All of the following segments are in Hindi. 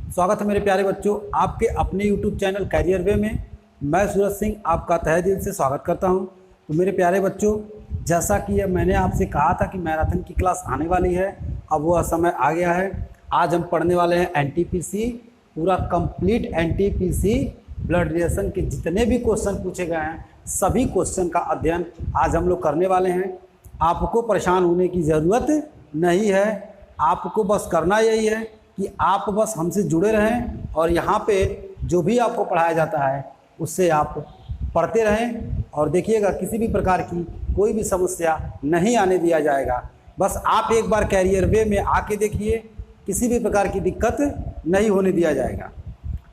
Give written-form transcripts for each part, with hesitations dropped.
स्वागत है मेरे प्यारे बच्चों, आपके अपने YouTube चैनल कैरियर वे में। मैं सूरज सिंह आपका तहे दिल से स्वागत करता हूं। तो मेरे प्यारे बच्चों, जैसा कि मैंने आपसे कहा था कि मैराथन की क्लास आने वाली है, अब वह समय आ गया है। आज हम पढ़ने वाले हैं एनटीपीसी, पूरा कंप्लीट एनटीपीसी ब्लड रिलेशन के जितने भी क्वेश्चन पूछे गए हैं सभी क्वेश्चन का अध्ययन आज हम लोग करने वाले हैं। आपको परेशान होने की ज़रूरत नहीं है, आपको बस करना यही है कि आप बस हमसे जुड़े रहें और यहाँ पे जो भी आपको पढ़ाया जाता है उससे आप पढ़ते रहें। और देखिएगा, किसी भी प्रकार की कोई भी समस्या नहीं आने दिया जाएगा। बस आप एक बार कैरियर वे में आके देखिए, किसी भी प्रकार की दिक्कत नहीं होने दिया जाएगा।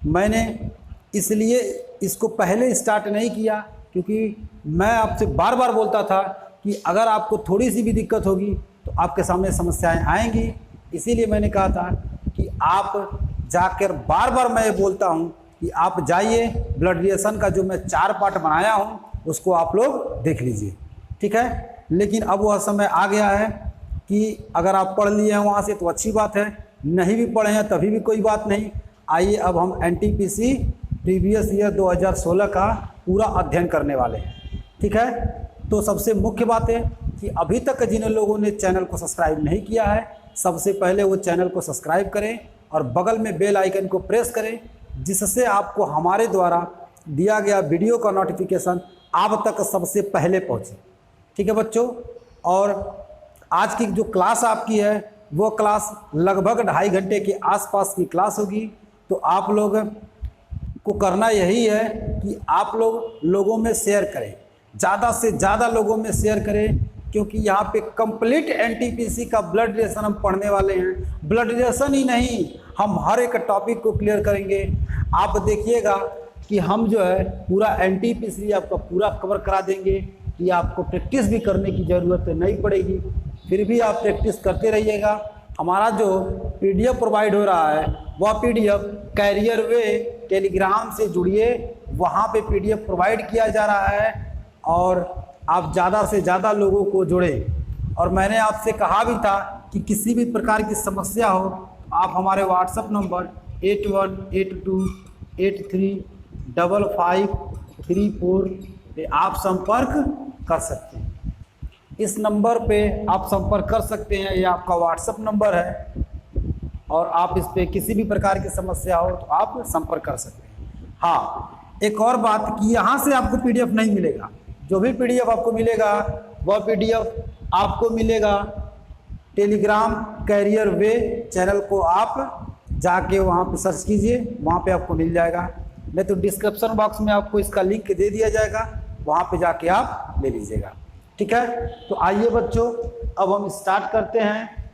मैंने इसलिए इसको पहले स्टार्ट नहीं किया क्योंकि मैं आपसे बार बार बोलता था कि अगर आपको थोड़ी सी भी दिक्कत होगी तो आपके सामने समस्याएं आएंगी। इसीलिए मैंने कहा था कि आप जाकर, बार बार मैं ये बोलता हूँ कि आप जाइए, ब्लड रिलेशन का जो मैं 4 पार्ट बनाया हूँ उसको आप लोग देख लीजिए, ठीक है। लेकिन अब वह समय आ गया है कि अगर आप पढ़ लिए हैं वहाँ से तो अच्छी बात है, नहीं भी पढ़े हैं तभी भी कोई बात नहीं। आइए अब हम एनटीपीसी प्रीवियस ईयर 2016 का पूरा अध्ययन करने वाले हैं, ठीक है। तो सबसे मुख्य बात है कि अभी तक जिन लोगों ने चैनल को सब्सक्राइब नहीं किया है, सबसे पहले वो चैनल को सब्सक्राइब करें और बगल में बेल आइकन को प्रेस करें, जिससे आपको हमारे द्वारा दिया गया वीडियो का नोटिफिकेशन आप तक सबसे पहले पहुंचे, ठीक है बच्चों। और आज की जो क्लास आपकी है वो क्लास लगभग 2.5 घंटे के आसपास की क्लास होगी। तो आप लोग को करना यही है कि आप लोगों में शेयर करें, ज़्यादा से ज़्यादा लोगों में शेयर करें, क्योंकि यहाँ पे कंप्लीट एनटीपीसी का ब्लड रिलेशन हम पढ़ने वाले हैं। ब्लड रिलेशन ही नहीं, हम हर एक टॉपिक को क्लियर करेंगे। आप देखिएगा कि हम जो है पूरा एनटीपीसी आपका पूरा कवर करा देंगे कि आपको प्रैक्टिस भी करने की ज़रूरत नहीं पड़ेगी। फिर भी आप प्रैक्टिस करते रहिएगा। हमारा जो पीडीएफ प्रोवाइड हो रहा है वह पीडीएफ कैरियर वे टेलीग्राम से जुड़िए, वहाँ पे पीडीएफ प्रोवाइड किया जा रहा है और आप ज़्यादा से ज़्यादा लोगों को जोड़ें। और मैंने आपसे कहा भी था कि किसी भी प्रकार की समस्या हो आप हमारे व्हाट्सएप नंबर 8182835534 पे आप संपर्क कर सकते हैं। इस नंबर पे आप संपर्क कर सकते हैं, ये आपका व्हाट्सएप नंबर है और आप इस पे किसी भी प्रकार की समस्या हो तो आप संपर्क कर सकते हैं। हाँ, एक और बात कि यहाँ से आपको पीडीएफ नहीं मिलेगा, जो भी पीडीएफ आपको मिलेगा वह पीडीएफ आपको मिलेगा टेलीग्राम कैरियर वे चैनल को आप जाके वहाँ पे सर्च कीजिए, वहाँ पे आपको मिल जाएगा। नहीं तो डिस्क्रिप्शन बॉक्स में आपको इसका लिंक दे दिया जाएगा, वहाँ पे जाके आप ले लीजिएगा, ठीक है। तो आइए बच्चों, अब हम स्टार्ट करते हैं।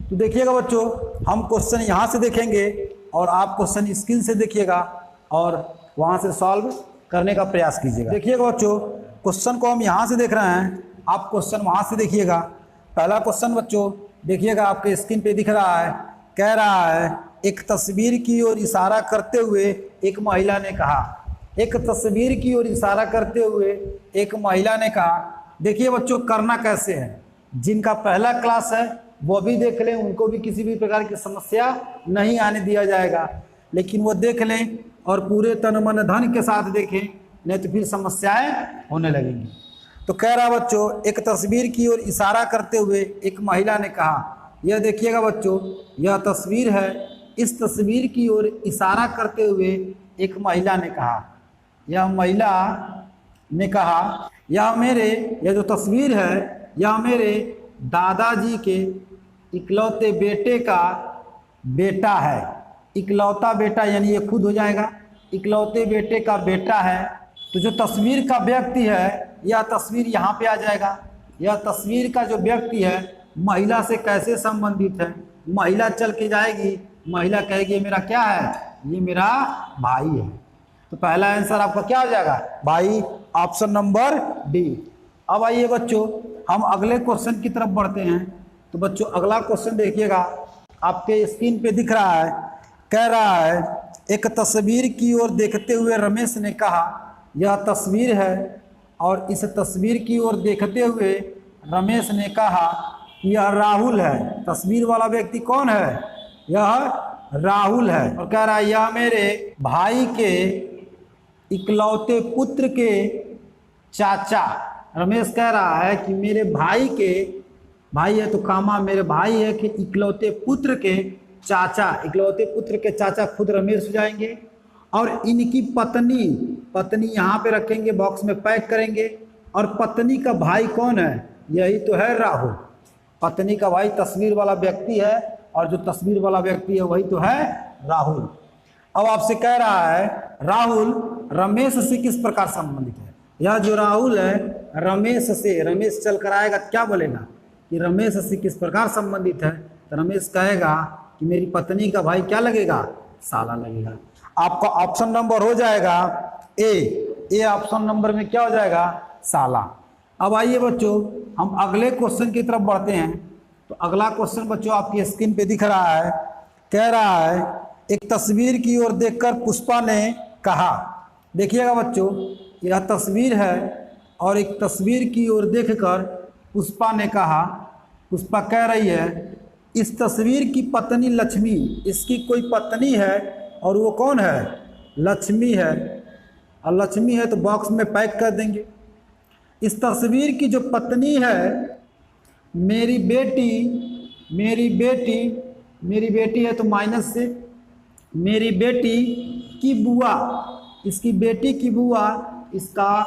तो देखिएगा बच्चों, हम क्वेश्चन यहाँ से देखेंगे और आप क्वेश्चन स्क्रीन से देखिएगा और वहाँ से सॉल्व करने का प्रयास कीजिएगा। देखिएगा बच्चों, क्वेश्चन को हम यहाँ से देख रहे हैं, आप क्वेश्चन वहाँ से देखिएगा। पहला क्वेश्चन बच्चों देखिएगा, आपके स्क्रीन पे दिख रहा है, कह रहा है एक तस्वीर की ओर इशारा करते हुए एक महिला ने कहा। एक तस्वीर की ओर इशारा करते हुए एक महिला ने कहा। देखिए बच्चों, करना कैसे है, जिनका पहला क्लास है वो भी देख लें, उनको भी किसी भी प्रकार की समस्या नहीं आने दिया जाएगा, लेकिन वो देख लें और पूरे तन मन धन के साथ देखें, नहीं तो फिर समस्याएं होने लगेंगी। तो कह रहा बच्चों, एक तस्वीर की ओर इशारा करते हुए एक महिला ने कहा। यह देखिएगा बच्चों, यह तस्वीर है, इस तस्वीर की ओर इशारा करते हुए एक महिला ने कहा। यह महिला ने कहा, यह जो तस्वीर है यह मेरे दादाजी के इकलौते बेटे का बेटा है। इकलौता बेटा यानी ये खुद हो जाएगा, इकलौते बेटे का बेटा है। तो जो तस्वीर का व्यक्ति है, यह तस्वीर यहाँ पे आ जाएगा। यह तस्वीर का जो व्यक्ति है महिला से कैसे संबंधित है, महिला चल के जाएगी, महिला कहेगी ये मेरा क्या है, ये मेरा भाई है। तो पहला आंसर आपका क्या हो जाएगा भाई, ऑप्शन नंबर डी। अब आइए बच्चों, हम अगले क्वेश्चन की तरफ बढ़ते हैं। तो बच्चों अगला क्वेश्चन देखिएगा, आपके स्क्रीन पे दिख रहा है, कह रहा है एक तस्वीर की ओर देखते हुए रमेश ने कहा। यह तस्वीर है और इस तस्वीर की ओर देखते हुए रमेश ने कहा कि यह राहुल है। तस्वीर वाला व्यक्ति कौन है? यह राहुल है। और कह रहा है यह मेरे भाई के इकलौते पुत्र के चाचा। रमेश कह रहा है कि मेरे भाई के, भाई है तो कामा, मेरे भाई है कि इकलौते पुत्र के चाचा। इकलौते पुत्र के चाचा खुद रमेश हो जाएंगे। और इनकी पत्नी, पत्नी यहाँ पे रखेंगे, बॉक्स में पैक करेंगे। और पत्नी का भाई कौन है? यही तो है राहुल। पत्नी का भाई तस्वीर वाला व्यक्ति है, और जो तस्वीर वाला व्यक्ति है वही तो है राहुल। अब आपसे कह रहा है राहुल रमेश से किस प्रकार संबंधित है? यह जो राहुल है रमेश से, रमेश चल कर आएगा क्या बोलेगा कि रमेश से किस प्रकार संबंधित है? तो रमेश कहेगा कि मेरी पत्नी का भाई क्या लगेगा? साला लगेगा। आपका ऑप्शन नंबर हो जाएगा ए ऑप्शन नंबर में क्या हो जाएगा? साला। अब आइए बच्चों हम अगले क्वेश्चन की तरफ बढ़ते हैं। तो अगला क्वेश्चन बच्चों आपकी स्क्रीन पे दिख रहा है। कह रहा है एक तस्वीर की ओर देखकर पुष्पा ने कहा। देखिएगा बच्चों, यह तस्वीर है और एक तस्वीर की ओर देखकर पुष्पा ने कहा। पुष्पा कह रही है इस तस्वीर की पत्नी लक्ष्मी, इसकी कोई पत्नी है और वो कौन है? लक्ष्मी है। और लक्ष्मी है तो बॉक्स में पैक कर देंगे। इस तस्वीर की जो पत्नी है मेरी बेटी है तो माइनस से, मेरी बेटी की बुआ, इसकी बेटी की बुआ, इसका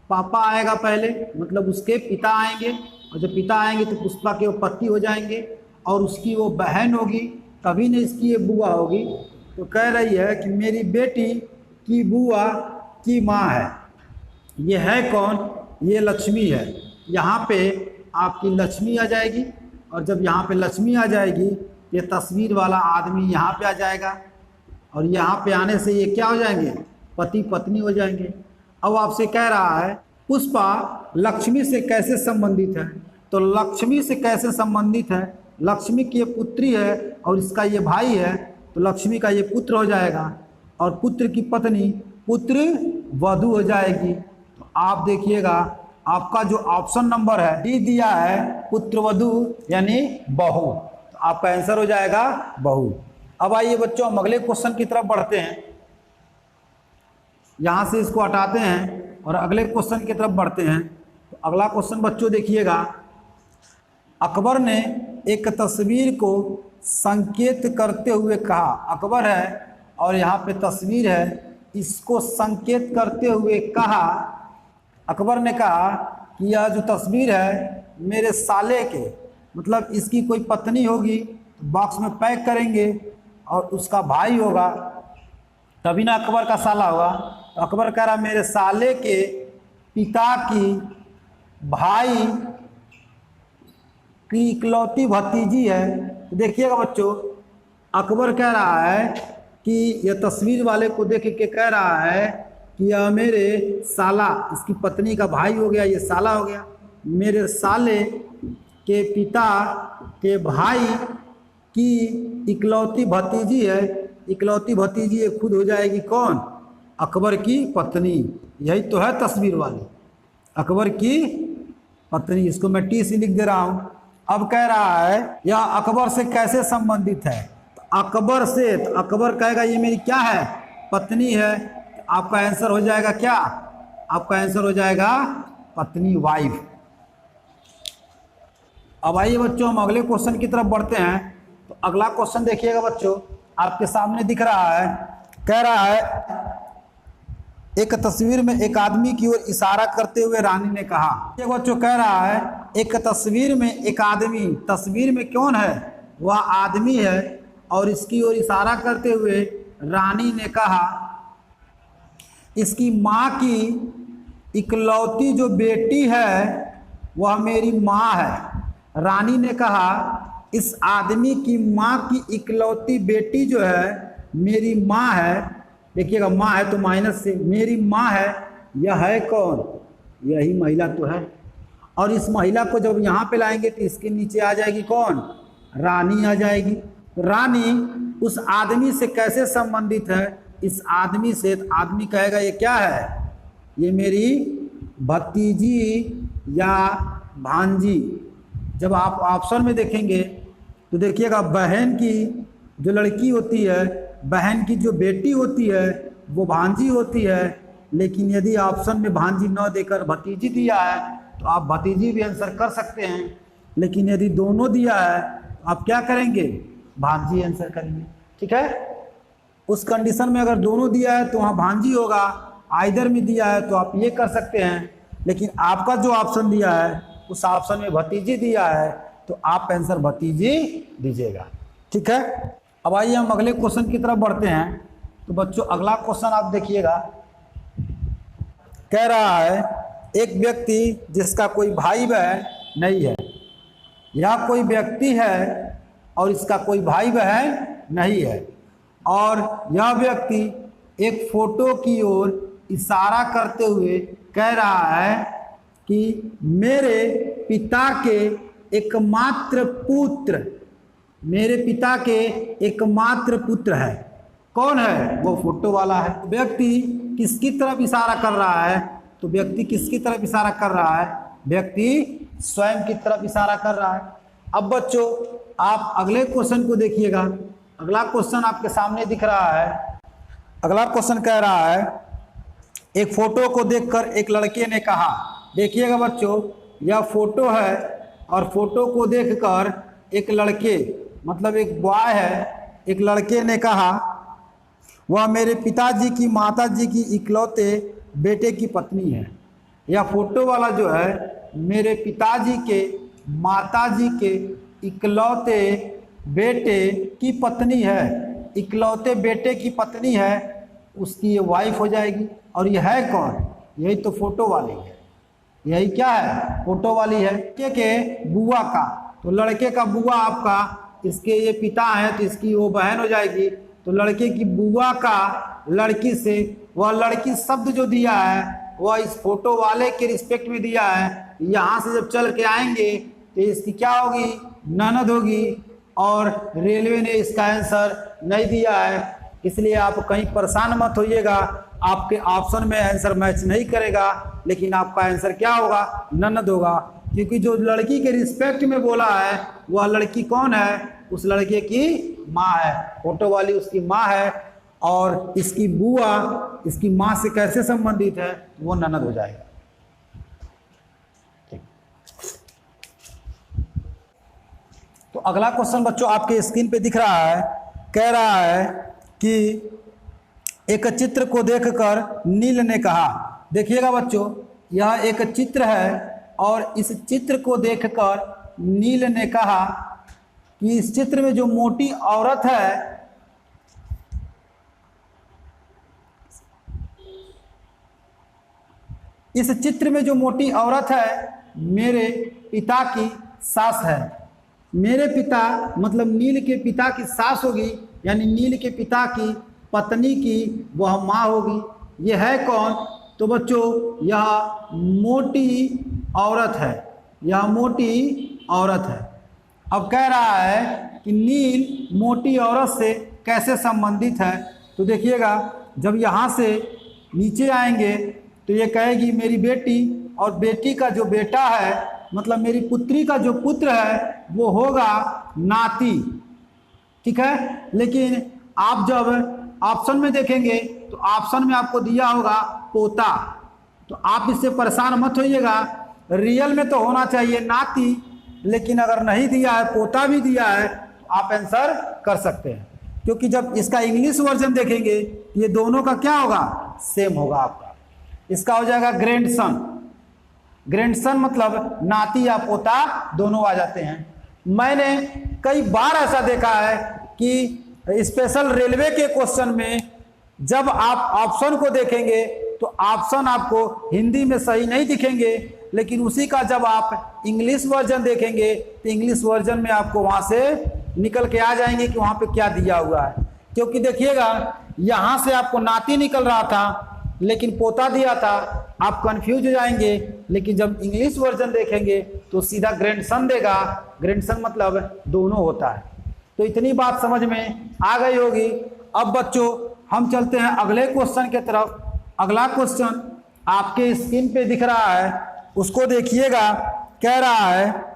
पापा आएगा पहले, मतलब उसके पिता आएंगे। और जब पिता आएंगे तो पुष्पा के वो पति हो जाएंगे और उसकी वो बहन होगी, तभी न इसकी ये बुआ होगी। तो कह रही है कि मेरी बेटी की बुआ की माँ है। ये है कौन? ये लक्ष्मी है। यहाँ पे आपकी लक्ष्मी आ जाएगी, और जब यहाँ पे लक्ष्मी आ जाएगी ये तस्वीर वाला आदमी यहाँ पे आ जाएगा, और यहाँ पे आने से ये क्या हो जाएंगे? पति पत्नी हो जाएंगे। अब आपसे कह रहा है पुष्पा लक्ष्मी से कैसे संबंधित है? तो लक्ष्मी से कैसे संबंधित है? लक्ष्मी की ये पुत्री है और इसका ये भाई है, तो लक्ष्मी का ये पुत्र हो जाएगा, और पुत्र की पत्नी पुत्र वधू हो जाएगी। तो आप देखिएगा आपका जो ऑप्शन नंबर है डी दिया है पुत्रवधू यानी बहू, तो आपका आंसर हो जाएगा बहू। अब आइए बच्चों हम अगले क्वेश्चन की तरफ बढ़ते हैं। यहाँ से इसको हटाते हैं और अगले क्वेश्चन की तरफ बढ़ते हैं। तो अगला क्वेश्चन बच्चों देखिएगा, अकबर ने एक तस्वीर को संकेत करते हुए कहा। अकबर है और यहाँ पे तस्वीर है, इसको संकेत करते हुए कहा। अकबर ने कहा कि यह जो तस्वीर है मेरे साले के, मतलब इसकी कोई पत्नी होगी तो बॉक्स में पैक करेंगे, और उसका भाई होगा तभी ना अकबर का साला होगा। तो अकबर कह रहा मेरे साले के पिता की भाई की इकलौती भतीजी है। तो देखिएगा बच्चों अकबर कह रहा है कि यह तस्वीर वाले को देख के कह रहा है कि यह मेरे साला, इसकी पत्नी का भाई हो गया, ये साला हो गया, मेरे साले के पिता के भाई की इकलौती भतीजी है। इकलौती भतीजी ये खुद हो जाएगी कौन? अकबर की पत्नी। यही तो है तस्वीर वाली, अकबर की पत्नी। इसको मैं टी से लिख दे रहा हूँ। अब कह रहा है यह अकबर से कैसे संबंधित है? तो अकबर से, तो अकबर कहेगा ये मेरी क्या है? पत्नी है। तो आपका आंसर हो जाएगा क्या? आपका आंसर हो जाएगा पत्नी, वाइफ। अब आइए बच्चों हम अगले क्वेश्चन की तरफ बढ़ते हैं। तो अगला क्वेश्चन देखिएगा बच्चों आपके सामने दिख रहा है। कह रहा है एक तस्वीर में एक आदमी की ओर इशारा करते हुए रानी ने कहा। ये बच्चों कह रहा है एक तस्वीर में एक आदमी, तस्वीर में कौन है? वह आदमी है, और इसकी ओर इशारा करते हुए रानी ने कहा इसकी माँ की इकलौती जो बेटी है वह मेरी माँ है। रानी ने कहा इस आदमी की माँ की इकलौती बेटी जो है मेरी माँ है। देखिएगा माँ है तो माइनस से, मेरी माँ है। यह है कौन? यही महिला तो है। और इस महिला को जब यहाँ पे लाएंगे तो इसके नीचे आ जाएगी कौन? रानी आ जाएगी। रानी उस आदमी से कैसे संबंधित है? इस आदमी से, तो आदमी कहेगा ये क्या है? ये मेरी भतीजी या भांजी। जब आप ऑप्शन में देखेंगे तो देखिएगा बहन की जो लड़की होती है, बहन की जो बेटी होती है वो भांजी होती है। लेकिन यदि ऑप्शन में भांजी न देकर भतीजी दिया है तो आप भतीजी भी आंसर कर सकते हैं। लेकिन यदि दोनों दिया है तो आप क्या करेंगे? भांजी आंसर करेंगे। ठीक है, उस कंडीशन में अगर दोनों दिया है तो वहाँ भांजी होगा, आइदर में दिया है तो आप ये कर सकते हैं। लेकिन आपका जो ऑप्शन दिया है उस ऑप्शन में भतीजी दिया है तो आप आंसर भतीजी दीजिएगा। ठीक है, अब आइए हम अगले क्वेश्चन की तरफ बढ़ते हैं। तो बच्चों अगला क्वेश्चन आप देखिएगा, कह रहा है एक व्यक्ति जिसका कोई भाई बहन नहीं है, या कोई व्यक्ति है और इसका कोई भाई बहन नहीं है, और यह व्यक्ति एक फोटो की ओर इशारा करते हुए कह रहा है कि मेरे पिता के एकमात्र पुत्र, मेरे पिता के एकमात्र पुत्र है। कौन है? वो फोटो वाला है। व्यक्ति किसकी तरफ इशारा कर रहा है? तो व्यक्ति किसकी तरफ इशारा कर रहा है? व्यक्ति स्वयं की तरफ इशारा कर रहा है। अब बच्चों आप अगले क्वेश्चन को देखिएगा। अगला क्वेश्चन आपके सामने दिख रहा है। अगला क्वेश्चन कह रहा है एक फोटो को देखकर एक लड़के ने कहा। देखिएगा बच्चों, यह फोटो है और फोटो को देखकर एक लड़के, मतलब एक बॉय है, एक लड़के ने कहा वह मेरे पिताजी की माताजी की इकलौते बेटे की पत्नी है। यह फोटो वाला जो है मेरे पिताजी के माताजी के इकलौते बेटे की पत्नी है। इकलौते बेटे की पत्नी है, उसकी ये वाइफ हो जाएगी। और ये है कौन? यही तो फोटो वाली है। यही क्या है? फोटो वाली है। लड़के के बुआ का, तो लड़के का बुआ आपका, इसके ये पिता है तो इसकी वो बहन हो जाएगी। तो लड़के की बुआ का लड़की से, वह लड़की शब्द जो दिया है वह इस फोटो वाले के रिस्पेक्ट में दिया है। यहाँ से जब चल के आएंगे तो इसकी क्या होगी? ननद होगी। और रेलवे ने इसका आंसर नहीं दिया है, इसलिए आप कहीं परेशान मत होइएगा। आपके ऑप्शन में आंसर मैच नहीं करेगा, लेकिन आपका आंसर क्या होगा? ननद होगा। क्योंकि जो लड़की के रिस्पेक्ट में बोला है वह लड़की कौन है? उस लड़के की माँ है। फोटो वाली उसकी माँ है, और इसकी बुआ इसकी माँ से कैसे संबंधित है? वो ननद हो जाएगा। तो अगला क्वेश्चन बच्चों आपके स्क्रीन पे दिख रहा है। कह रहा है कि एक चित्र को देखकर नील ने कहा। देखिएगा बच्चों, यह एक चित्र है और इस चित्र को देखकर नील ने कहा कि इस चित्र में जो मोटी औरत है, इस चित्र में जो मोटी औरत है मेरे पिता की सास है। मेरे पिता मतलब नील के पिता की सास होगी, यानी नील के पिता की पत्नी की वह माँ होगी। यह है कौन? तो बच्चों यह मोटी औरत है। यह मोटी औरत है। अब कह रहा है कि नील मोटी औरत से कैसे संबंधित है। तो देखिएगा, जब यहाँ से नीचे आएंगे तो ये कहेगी मेरी बेटी, और बेटी का जो बेटा है मतलब मेरी पुत्री का जो पुत्र है वो होगा नाती। ठीक है, लेकिन आप जब ऑप्शन में देखेंगे तो ऑप्शन में आपको दिया होगा पोता। तो आप इससे परेशान मत होइएगा, रियल में तो होना चाहिए नाती, लेकिन अगर नहीं दिया है, पोता भी दिया है, तो आप आंसर कर सकते हैं। क्योंकि जब इसका इंग्लिश वर्जन देखेंगे ये दोनों का क्या होगा? सेम होगा आपका। इसका हो जाएगा ग्रैंडसन। ग्रैंडसन मतलब नाती या पोता दोनों आ जाते हैं। मैंने कई बार ऐसा देखा है कि स्पेशल रेलवे के क्वेश्चन में जब आप ऑप्शन को देखेंगे तो ऑप्शन आपको हिंदी में सही नहीं दिखेंगे, लेकिन उसी का जब आप इंग्लिश वर्जन देखेंगे तो इंग्लिश वर्जन में आपको वहां से निकल के आ जाएंगे कि वहां पे क्या दिया हुआ है। क्योंकि देखिएगा, यहां से आपको नाती निकल रहा था लेकिन पोता दिया था, आप कंफ्यूज हो जाएंगे। लेकिन जब इंग्लिश वर्जन देखेंगे तो सीधा ग्रैंडसन देगा। ग्रैंडसन मतलब दोनों होता है। तो इतनी बात समझ में आ गई होगी। अब बच्चों हम चलते हैं अगले क्वेश्चन के तरफ। अगला क्वेश्चन आपके स्क्रीन पे दिख रहा है उसको देखिएगा। कह रहा है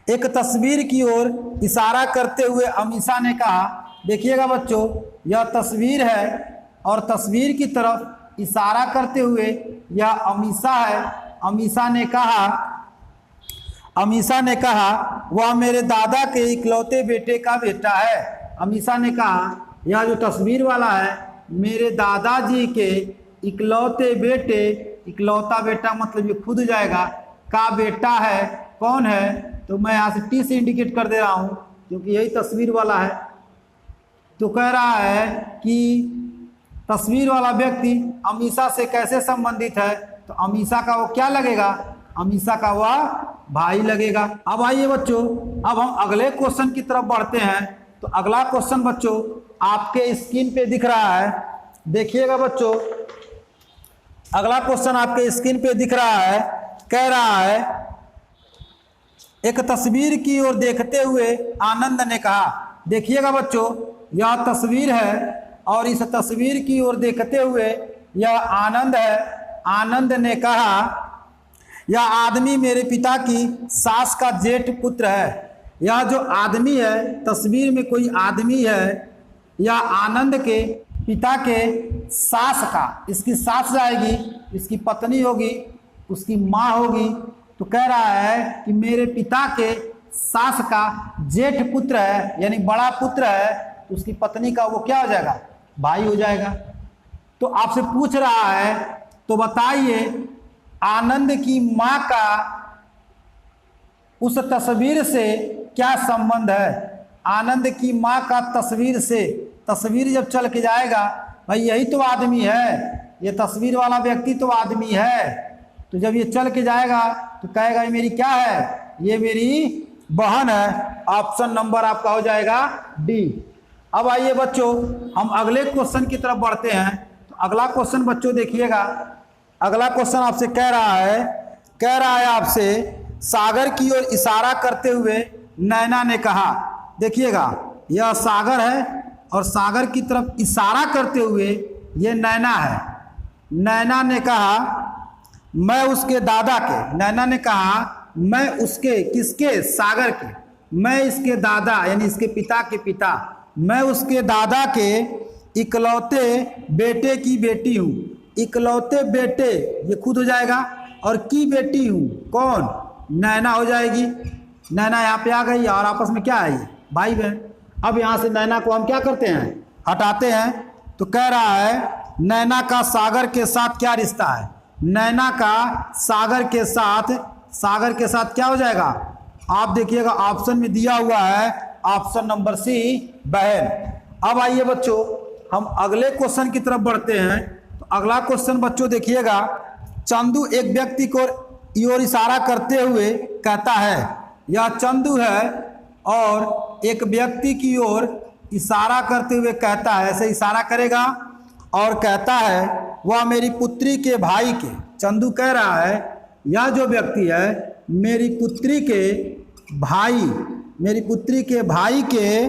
एक तस्वीर की ओर इशारा करते हुए अमीषा ने कहा, देखिएगा बच्चों यह तस्वीर है और तस्वीर की तरफ इशारा करते हुए यह अमीषा है। अमीषा ने कहा वह मेरे दादा के इकलौते बेटे का बेटा है। अमीषा ने कहा यह जो तस्वीर वाला है मेरे दादाजी के इकलौते बेटे, इकलौता बेटा मतलब ये खुद जाएगा, का बेटा है। कौन है? तो मैं यहाँ से टी से इंडिकेट कर दे रहा हूँ क्योंकि यही तस्वीर वाला है। तो कह रहा है कि तस्वीर वाला व्यक्ति अमीषा से कैसे संबंधित है, तो अमीषा का वो क्या लगेगा? अमीषा का वह भाई लगेगा। अब आइए बच्चों, अब हम अगले क्वेश्चन की तरफ बढ़ते हैं। तो अगला क्वेश्चन बच्चों आपके स्क्रीन पे दिख रहा है, देखिएगा बच्चों अगला क्वेश्चन आपके स्क्रीन पे दिख रहा है। कह रहा है एक तस्वीर की ओर देखते हुए आनंद ने कहा, देखिएगा बच्चों यह तस्वीर है और इस तस्वीर की ओर देखते हुए यह आनंद है। आनंद ने कहा यह आदमी मेरे पिता की सास का जेठ पुत्र है। यह जो आदमी है, तस्वीर में कोई आदमी है, यह आनंद के पिता के सास का, इसकी सास जाएगी, इसकी पत्नी होगी, उसकी माँ होगी। तो कह रहा है कि मेरे पिता के सास का जेठ पुत्र है यानी बड़ा पुत्र है, तो उसकी पत्नी का वो क्या हो जाएगा? भाई हो जाएगा। तो आपसे पूछ रहा है तो बताइए आनंद की माँ का उस तस्वीर से क्या संबंध है? आनंद की माँ का तस्वीर से, तस्वीर जब चल के जाएगा भाई यही तो आदमी है, ये तस्वीर वाला व्यक्ति तो आदमी है। तो जब ये चल के जाएगा तो कहेगा ये मेरी क्या है? ये मेरी बहन है। ऑप्शन नंबर आपका हो जाएगा डी। अब आइए बच्चों हम अगले क्वेश्चन की तरफ बढ़ते हैं। तो अगला क्वेश्चन बच्चों देखिएगा, अगला क्वेश्चन आपसे कह रहा है आपसे सागर की ओर इशारा करते हुए नैना ने कहा, देखिएगा यह सागर है और सागर की तरफ इशारा करते हुए ये नैना है। नैना ने कहा मैं उसके दादा के, नैना ने कहा मैं उसके, किसके? सागर के, मैं इसके दादा यानी इसके पिता के पिता, मैं उसके दादा के इकलौते बेटे की बेटी हूँ। इकलौते बेटे ये खुद हो जाएगा और की बेटी हूँ, कौन? नैना हो जाएगी। नैना यहाँ पे आ गई और आपस में क्या है? ये भाई बहन। अब यहाँ से नैना को हम क्या करते हैं? हटाते हैं। तो कह रहा है नैना का सागर के साथ क्या रिश्ता है? नैना का सागर के साथ क्या हो जाएगा? आप देखिएगा ऑप्शन में दिया हुआ है ऑप्शन नंबर सी, बहन। अब आइए बच्चों हम अगले क्वेश्चन की तरफ बढ़ते हैं। तो अगला क्वेश्चन बच्चों देखिएगा, चंदू एक व्यक्ति को ओर इशारा करते हुए कहता है, यह चंदू है और एक व्यक्ति की ओर इशारा करते हुए कहता है, ऐसे इशारा करेगा और कहता है वह मेरी पुत्री के भाई के, चंदू कह रहा है यह जो व्यक्ति है मेरी पुत्री के भाई के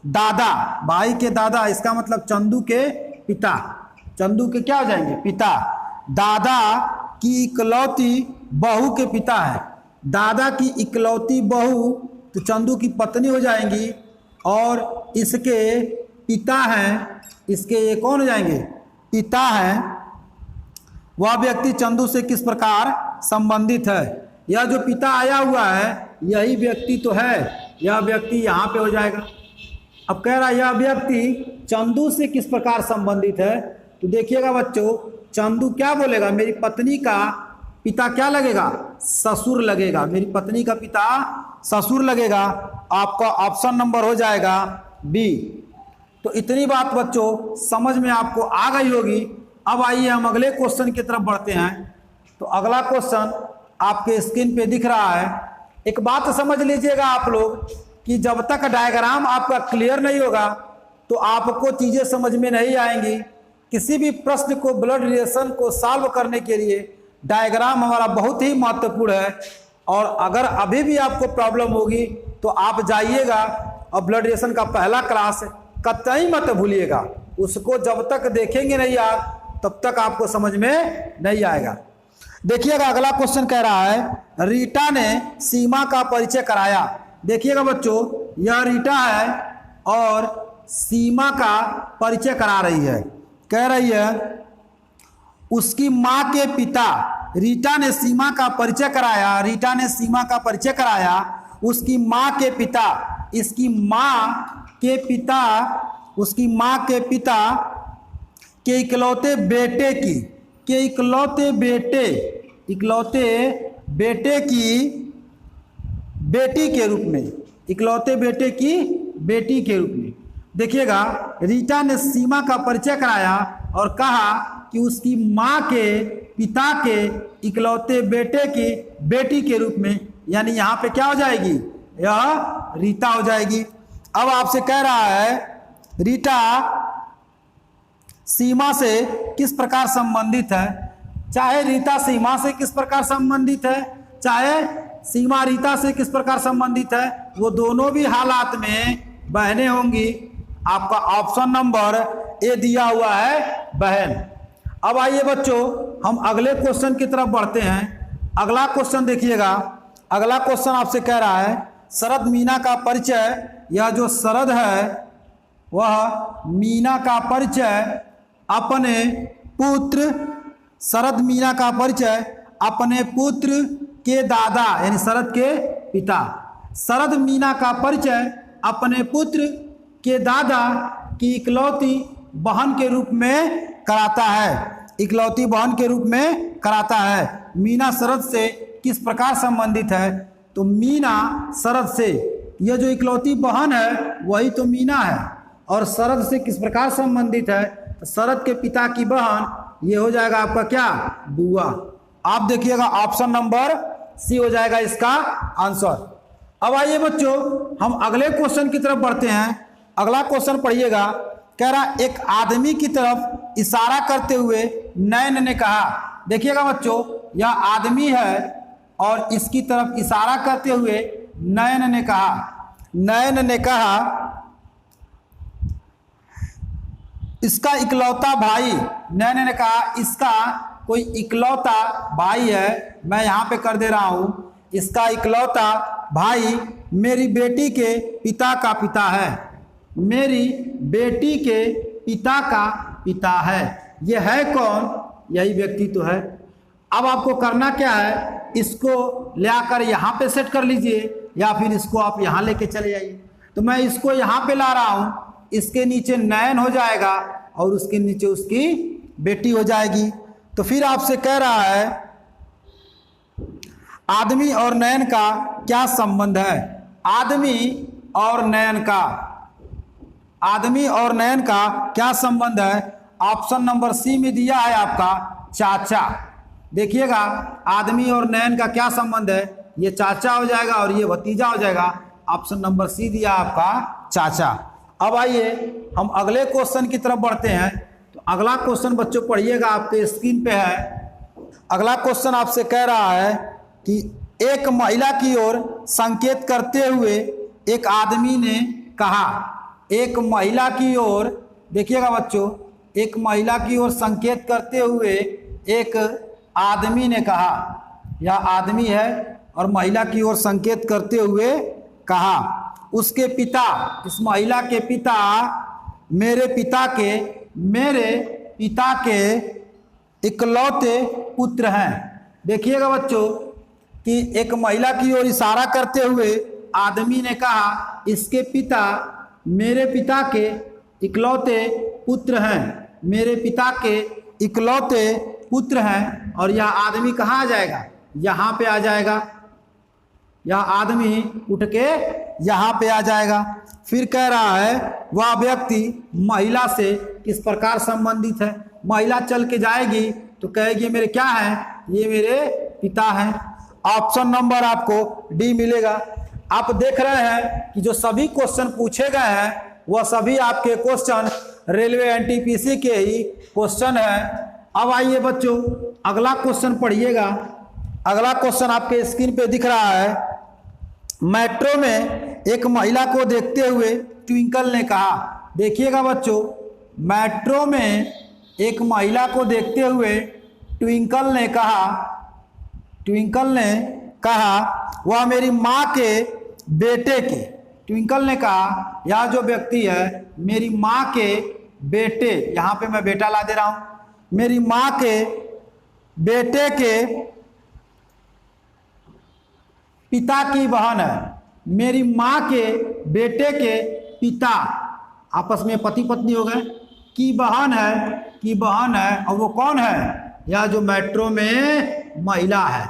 दादा, भाई के दादा, इसका मतलब चंदू के पिता, चंदू के क्या हो जाएंगे? पिता। दादा की इकलौती बहू के पिता है। दादा की इकलौती बहू तो चंदू की पत्नी हो जाएंगी और इसके पिता हैं, इसके ये कौन हो जाएंगे? पिता हैं। वह व्यक्ति चंदू से किस प्रकार संबंधित है? यह जो पिता आया हुआ है यही व्यक्ति तो है, यह व्यक्ति यहाँ पे हो जाएगा। अब कह रहा है यह व्यक्ति चंदू से किस प्रकार संबंधित है? तो देखिएगा बच्चों चंदू क्या बोलेगा? मेरी पत्नी का पिता क्या लगेगा? ससुर लगेगा। मेरी पत्नी का पिता ससुर लगेगा। आपका ऑप्शन नंबर हो जाएगा बी। तो इतनी बात बच्चों समझ में आपको आ गई होगी। अब आइए हम अगले क्वेश्चन की तरफ बढ़ते हैं। तो अगला क्वेश्चन आपके स्क्रीन पे दिख रहा है। एक बात समझ लीजिएगा आप लोग कि जब तक डायग्राम आपका क्लियर नहीं होगा तो आपको चीज़ें समझ में नहीं आएंगी। किसी भी प्रश्न को, ब्लड रिलेशन को सॉल्व करने के लिए डायग्राम हमारा बहुत ही महत्वपूर्ण है। और अगर अभी भी आपको प्रॉब्लम होगी तो आप जाइएगा और ब्लड रिलेशन का पहला क्लास कतई मत भूलिएगा। उसको जब तक देखेंगे नहीं आप तब तक आपको समझ में नहीं आएगा। देखिएगा अगला क्वेश्चन कह रहा है रीटा ने सीमा का परिचय कराया। देखिएगा बच्चों, यह रीटा है और सीमा का परिचय करा रही है। कह रही है उसकी माँ के पिता, रीटा ने सीमा का परिचय कराया, रीटा ने सीमा का परिचय कराया उसकी माँ के पिता, इसकी माँ के पिता, उसकी माँ के पिता के इकलौते बेटे की, के इकलौते बेटे की बेटी के रूप में, इकलौते बेटे की बेटी के रूप में। देखिएगा रीटा ने सीमा का परिचय कराया और कहा कि उसकी माँ के पिता के इकलौते बेटे की बेटी के रूप में, यानी यहाँ पे क्या हो जाएगी, यह रीता हो जाएगी। अब आपसे कह रहा है रीटा सीमा से किस प्रकार संबंधित है। चाहे रीता सीमा से किस प्रकार संबंधित है, चाहे सीमा रीता से किस प्रकार संबंधित है, वो दोनों भी हालात में बहनें होंगी। आपका ऑप्शन नंबर ए दिया हुआ है, बहन। अब आइए बच्चों हम अगले क्वेश्चन की तरफ बढ़ते हैं। अगला क्वेश्चन देखिएगा, अगला क्वेश्चन आपसे कह रहा है शरद मीना का परिचय। यह जो शरद है वह मीना का परिचय अपने पुत्र, शरद मीना का परिचय अपने पुत्र के दादा यानी शरद के पिता, शरद मीना का परिचय अपने पुत्र के दादा की इकलौती बहन के रूप में कराता है, इकलौती बहन के रूप में कराता है। मीना शरद से किस प्रकार संबंधित है, तो मीना शरद से, यह जो इकलौती बहन है वही तो मीना है, और शरद से किस प्रकार संबंधित है, तो शरद के पिता की बहन, ये हो जाएगा आपका क्या, बुआ। आप देखिएगा ऑप्शन नंबर सी हो जाएगा इसका आंसर। अब आइए बच्चों हम अगले क्वेश्चन की तरफ बढ़ते हैं। अगला क्वेश्चन पढ़िएगा, कह रहा एक आदमी की तरफ इशारा करते हुए नैन ने कहा। देखिएगा बच्चों यह आदमी है और इसकी तरफ इशारा करते हुए नैन ने कहा, नैन ने कहा इसका इकलौता भाई, नैन ने कहा इसका कोई इकलौता भाई है, मैं यहाँ पे कर दे रहा हूँ, इसका इकलौता भाई मेरी बेटी के पिता का पिता है, मेरी बेटी के पिता का पिता है। ये है कौन, यही व्यक्ति तो है। अब आपको करना क्या है, इसको ले आकर यहाँ पे सेट कर लीजिए या फिर इसको आप यहाँ लेके चले जाइए। तो मैं इसको यहाँ पे ला रहा हूँ, इसके नीचे नैन हो जाएगा और उसके नीचे उसकी बेटी हो जाएगी। तो फिर आपसे कह रहा है आदमी और नैन का क्या संबंध है, आदमी और नैन का, आदमी और नैन का क्या संबंध है। ऑप्शन नंबर सी में दिया है आपका चाचा। देखिएगा आदमी और नैन का क्या संबंध है, ये चाचा हो जाएगा और ये भतीजा हो जाएगा। ऑप्शन नंबर सी दिया आपका चाचा। अब आइए हम अगले क्वेश्चन की तरफ बढ़ते हैं। तो अगला क्वेश्चन बच्चों पढ़िएगा, आपके स्क्रीन पे है। अगला क्वेश्चन आपसे कह रहा है कि एक महिला की ओर संकेत करते हुए एक आदमी ने कहा, एक महिला की ओर, देखिएगा बच्चों, एक महिला की ओर संकेत करते हुए एक आदमी ने कहा, यह आदमी है और महिला की ओर संकेत करते हुए कहा उसके पिता, इस महिला के पिता मेरे पिता के इकलौते पुत्र हैं। देखिएगा बच्चों कि एक महिला की ओर इशारा करते हुए आदमी ने कहा इसके पिता मेरे पिता के इकलौते पुत्र हैं, मेरे पिता के इकलौते पुत्र हैं। और यह आदमी कहाँ आ जाएगा, यहाँ पे आ जाएगा, यह आदमी उठ के यहाँ पे आ जाएगा। फिर कह रहा है वह व्यक्ति महिला से किस प्रकार संबंधित है। महिला चल के जाएगी तो कहेगी मेरे क्या है, ये मेरे पिता हैं। ऑप्शन नंबर आपको डी मिलेगा। आप देख रहे हैं कि जो सभी क्वेश्चन पूछे गए हैं वह सभी आपके क्वेश्चन रेलवे एनटीपीसी के ही क्वेश्चन है। अब आइए बच्चों अगला क्वेश्चन पढ़िएगा। अगला क्वेश्चन आपके स्क्रीन पे दिख रहा है। मेट्रो में एक महिला को देखते हुए ट्विंकल ने कहा। देखिएगा बच्चों मेट्रो में एक महिला को देखते हुए ट्विंकल ने कहा वह मेरी माँ के बेटे के, ट्विंकल ने कहा यह जो व्यक्ति है मेरी माँ के बेटे, यहाँ पे मैं बेटा ला दे रहा हूँ, मेरी माँ के बेटे के पिता की बहन है, मेरी माँ के बेटे के पिता, आपस में पति पत्नी हो गए, की बहन है, और वो कौन है, यह जो मेट्रो में महिला है,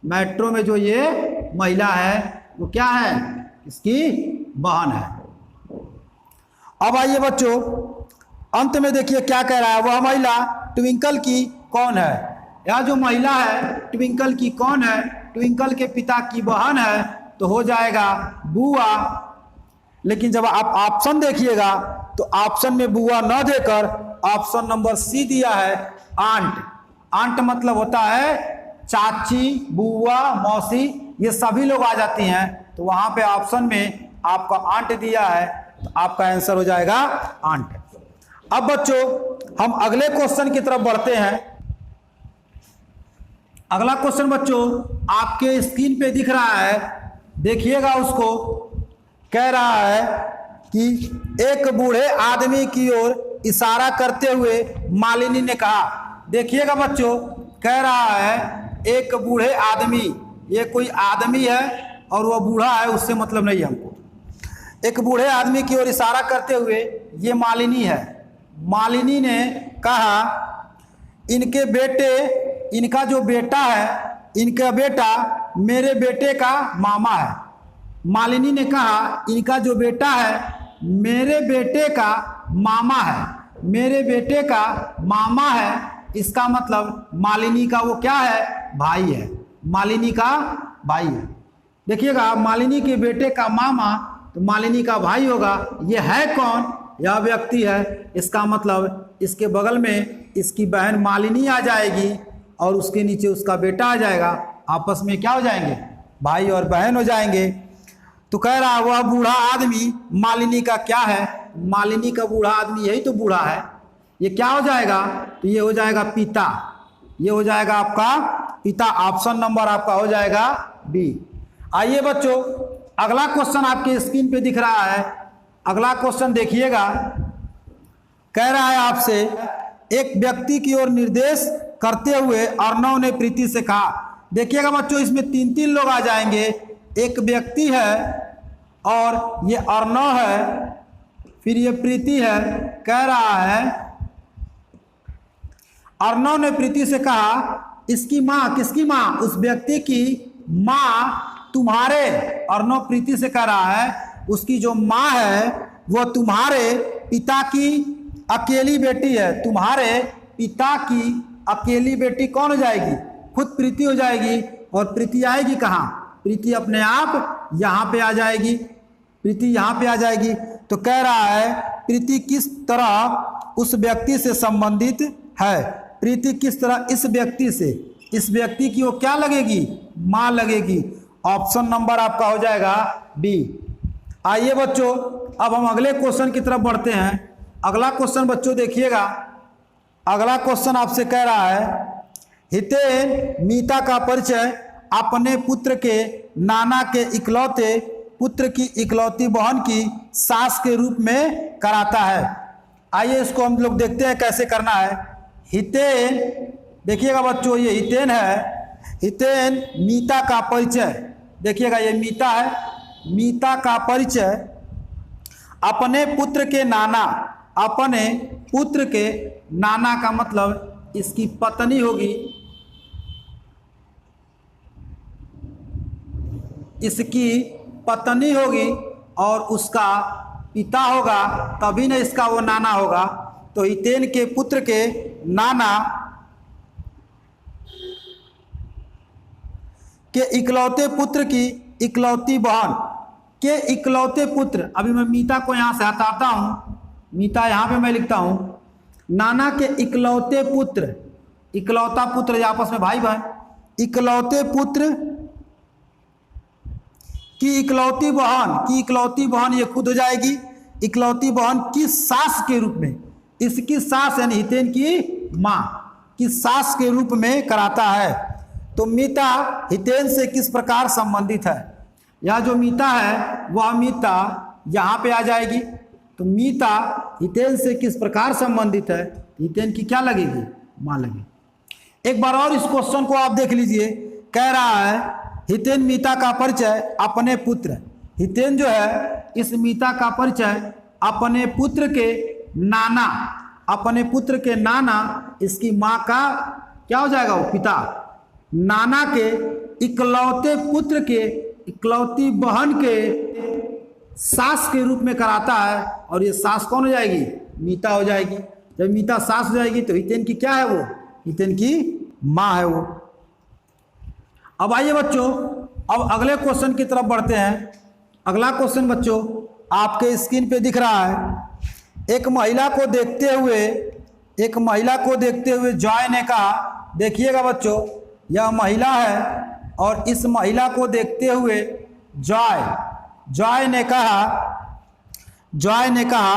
मेट्रो में जो ये महिला है वो क्या है, इसकी बहन है। अब आइए बच्चों अंत में देखिए क्या कह रहा है, वह महिला ट्विंकल की कौन है, यह जो महिला है ट्विंकल की कौन है, ट्विंकल के पिता की बहन है, तो हो जाएगा बुआ। लेकिन जब आप ऑप्शन देखिएगा तो ऑप्शन में बुआ न देकर ऑप्शन नंबर सी दिया है आंट। आंट मतलब होता है चाची, बुआ, मौसी, ये सभी लोग आ जाती हैं, तो वहां पे ऑप्शन में आपका आंट दिया है, तो आपका आंसर हो जाएगा आंट। अब बच्चों हम अगले क्वेश्चन की तरफ बढ़ते हैं। अगला क्वेश्चन बच्चों आपके स्क्रीन पे दिख रहा है, देखिएगा उसको। कह रहा है कि एक बूढ़े आदमी की ओर इशारा करते हुए मालिनी ने कहा, देखिएगा बच्चों, कह रहा है एक बूढ़े आदमी, ये कोई आदमी है और वह बूढ़ा है, उससे मतलब नहीं है हमको। एक बूढ़े आदमी की ओर इशारा करते हुए ये मालिनी है, मालिनी ने कहा इनके बेटे, इनका जो बेटा है, इनका बेटा मेरे बेटे का मामा है। मालिनी ने कहा इनका जो बेटा है मेरे बेटे का मामा है, मेरे बेटे का मामा है, इसका मतलब मालिनी का वो क्या है, भाई है, मालिनी का भाई है। देखिएगा मालिनी के बेटे का मामा तो मालिनी का भाई होगा, ये है कौन, यह व्यक्ति है, इसका मतलब इसके बगल में इसकी बहन मालिनी आ जाएगी और उसके नीचे उसका बेटा आ जाएगा, आपस में क्या हो जाएंगे, भाई और बहन हो जाएंगे। तो कह रहा वह बूढ़ा आदमी मालिनी का क्या है, मालिनी का बूढ़ा आदमी यही तो बूढ़ा है, ये क्या हो जाएगा, तो ये हो जाएगा पिता, ये हो जाएगा आपका पिता। ऑप्शन नंबर आपका हो जाएगा बी। आइए बच्चों अगला क्वेश्चन आपके स्क्रीन पे दिख रहा है, अगला क्वेश्चन देखिएगा। कह रहा है आपसे एक व्यक्ति की ओर निर्देश करते हुए अर्णव ने प्रीति से कहा, देखिएगा बच्चों इसमें तीन तीन लोग आ जाएंगे, एक व्यक्ति है और ये अर्णव है, फिर ये प्रीति है। कह रहा है अर्णव ने प्रीति से कहा इसकी माँ, किसकी माँ, उस व्यक्ति की माँ तुम्हारे, अर्णव प्रीति से कह रहा है उसकी जो माँ है वो तुम्हारे पिता की अकेली बेटी है, तुम्हारे पिता की अकेली बेटी कौन हो जाएगी, खुद प्रीति हो जाएगी। और प्रीति आएगी कहाँ, प्रीति अपने आप यहाँ पे आ जाएगी, प्रीति यहाँ पे आ जाएगी। तो कह रहा है प्रीति किस तरह उस व्यक्ति से संबंधित है, प्रीति किस तरह इस व्यक्ति से, इस व्यक्ति की वो क्या लगेगी, माँ लगेगी। ऑप्शन नंबर आपका हो जाएगा बी। आइए बच्चों अब हम अगले क्वेश्चन की तरफ बढ़ते हैं। अगला क्वेश्चन बच्चों देखिएगा, अगला क्वेश्चन आपसे कह रहा है हितेन मीता का परिचय अपने पुत्र के नाना के इकलौते पुत्र की इकलौती बहन की सास के रूप में कराता है। आइए इसको हम लोग देखते हैं कैसे करना है। हितेन, देखिएगा बच्चों ये हितेन है, हितेन मीता का परिचय, देखिएगा ये मीता है, मीता का परिचय अपने पुत्र के नाना, अपने पुत्र के नाना का मतलब इसकी पत्नी होगी, इसकी पत्नी होगी और उसका पिता होगा, तभी ना इसका वो नाना होगा। तो हितेन के पुत्र के नाना के इकलौते पुत्र की इकलौती बहन के इकलौते पुत्र, अभी मैं मीता को यहाँ से हटाता हूँ, मीता यहाँ पे मैं लिखता हूँ, नाना के इकलौते पुत्र, इकलौता पुत्र आपस में भाई बहन, इकलौते पुत्र की इकलौती बहन, की इकलौती बहन ये खुद हो जाएगी, इकलौती बहन की सास के रूप में, इसकी सास यानी हितेन की माँ की सास के रूप में कराता है। तो मीता हितेन से किस प्रकार संबंधित है? यह जो मीता है वह मीता यहाँ पे आ जाएगी। तो मीता हितेन से किस प्रकार संबंधित है? हितेन की क्या लगेगी? माँ लगेगी। एक बार और इस क्वेश्चन को आप देख लीजिए। कह रहा है हितेन मीता का परिचय अपने पुत्र, हितेन जो है इस मीता का परिचय अपने पुत्र के नाना, अपने पुत्र के नाना, इसकी माँ का क्या हो जाएगा? वो पिता, नाना के इकलौते पुत्र के, इकलौती बहन के सास के रूप में कराता है। और ये सास कौन हो जाएगी? मीता हो जाएगी। जब मीता सास हो जाएगी तो हितेन की क्या है? वो हितेन की माँ है वो। अब आइए बच्चों, अब अगले क्वेश्चन की तरफ बढ़ते हैं। अगला क्वेश्चन बच्चों आपके स्क्रीन पे दिख रहा है। एक महिला को देखते हुए जॉय ने कहा, देखिएगा बच्चों यह महिला है और इस महिला को देखते हुए जॉय ने कहा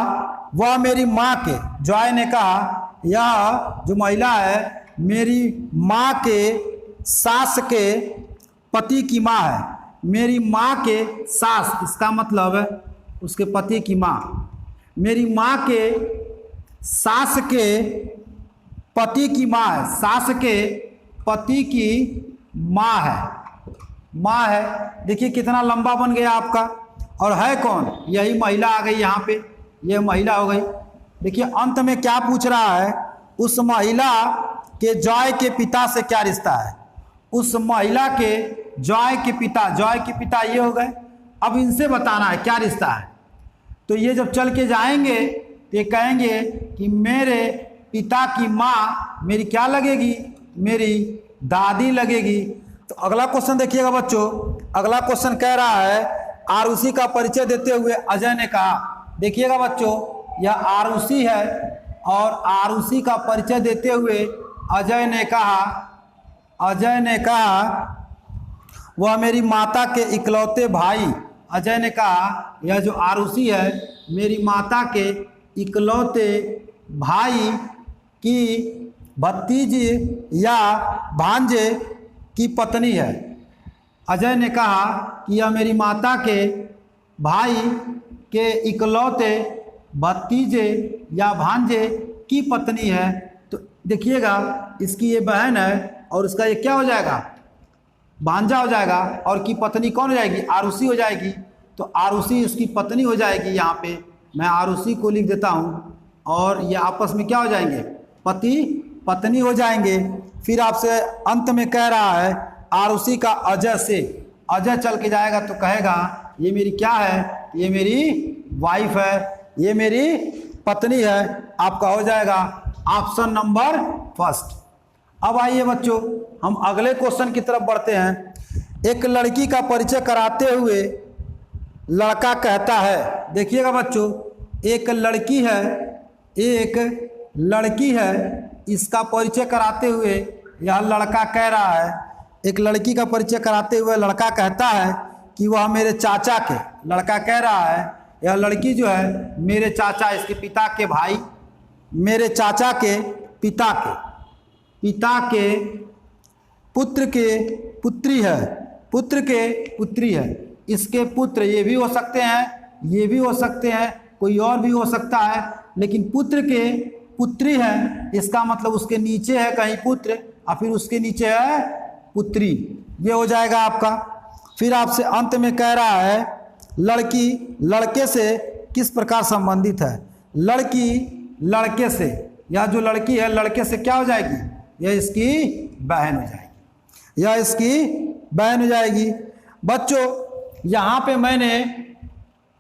वह मेरी माँ के, जॉय ने कहा यह जो महिला है मेरी माँ के सास के पति की माँ है। मेरी माँ के सास, इसका मतलब है उसके पति की माँ, मेरी माँ के सास के पति की माँ है, सास के पति की माँ है। देखिए कितना लंबा बन गया आपका। और है कौन? यही महिला आ गई यहाँ पे, यह महिला हो गई। देखिए अंत में क्या पूछ रहा है? उस महिला के जॉय के पिता से क्या रिश्ता है? उस महिला के जॉय के पिता ये हो गए। अब इनसे बताना है क्या रिश्ता है। तो ये जब चल के जाएंगे तो ये कहेंगे कि मेरे पिता की माँ मेरी क्या लगेगी? मेरी दादी लगेगी। तो अगला क्वेश्चन देखिएगा बच्चों। अगला क्वेश्चन कह रहा है आरुषि का परिचय देते हुए अजय ने कहा, देखिएगा बच्चों यह आरुषि है और आरुषि का परिचय देते हुए अजय ने कहा वह मेरी माता के इकलौते भाई, अजय ने कहा यह जो आरुषि है मेरी माता के इकलौते भाई की भतीजी या भांजे की पत्नी है। अजय ने कहा कि यह मेरी माता के भाई के इकलौते भतीजे या भांजे की पत्नी है। तो देखिएगा इसकी ये बहन है और उसका ये क्या हो जाएगा? भांजा हो जाएगा। और की पत्नी कौन हो जाएगी? आरुषि हो जाएगी। तो आरुषि इसकी पत्नी हो जाएगी। यहाँ पे मैं आरुषि को लिख देता हूँ और ये आपस में क्या हो जाएंगे? पति पत्नी हो जाएंगे। फिर आपसे अंत में कह रहा है आरुषि का अजय से, अजय चल के जाएगा तो कहेगा ये मेरी क्या है? ये मेरी वाइफ है, ये मेरी पत्नी है। आपका हो जाएगा ऑप्शन नंबर फर्स्ट। अब आइए बच्चों हम अगले क्वेश्चन की तरफ बढ़ते हैं। एक लड़की का परिचय कराते हुए लड़का कहता है, देखिएगा बच्चों एक लड़की है, इसका परिचय कराते हुए यह लड़का कह रहा है, एक लड़की का परिचय कराते हुए लड़का कहता है कि वह मेरे चाचा के, लड़का कह रहा है यह लड़की जो है मेरे चाचा, इसके पिता के भाई, मेरे चाचा के पिता के पुत्र के पुत्री है। इसके पुत्र ये भी हो सकते हैं, कोई और भी हो सकता है, लेकिन पुत्र के पुत्री है, इसका मतलब उसके नीचे है कहीं पुत्र और फिर उसके नीचे है पुत्री, ये हो जाएगा आपका। फिर आपसे अंत में कह रहा है लड़की लड़के से किस प्रकार संबंधित है? लड़की लड़के से, या जो लड़की है लड़के से क्या हो जाएगी? यह इसकी बहन हो जाएगी। बच्चों यहाँ पे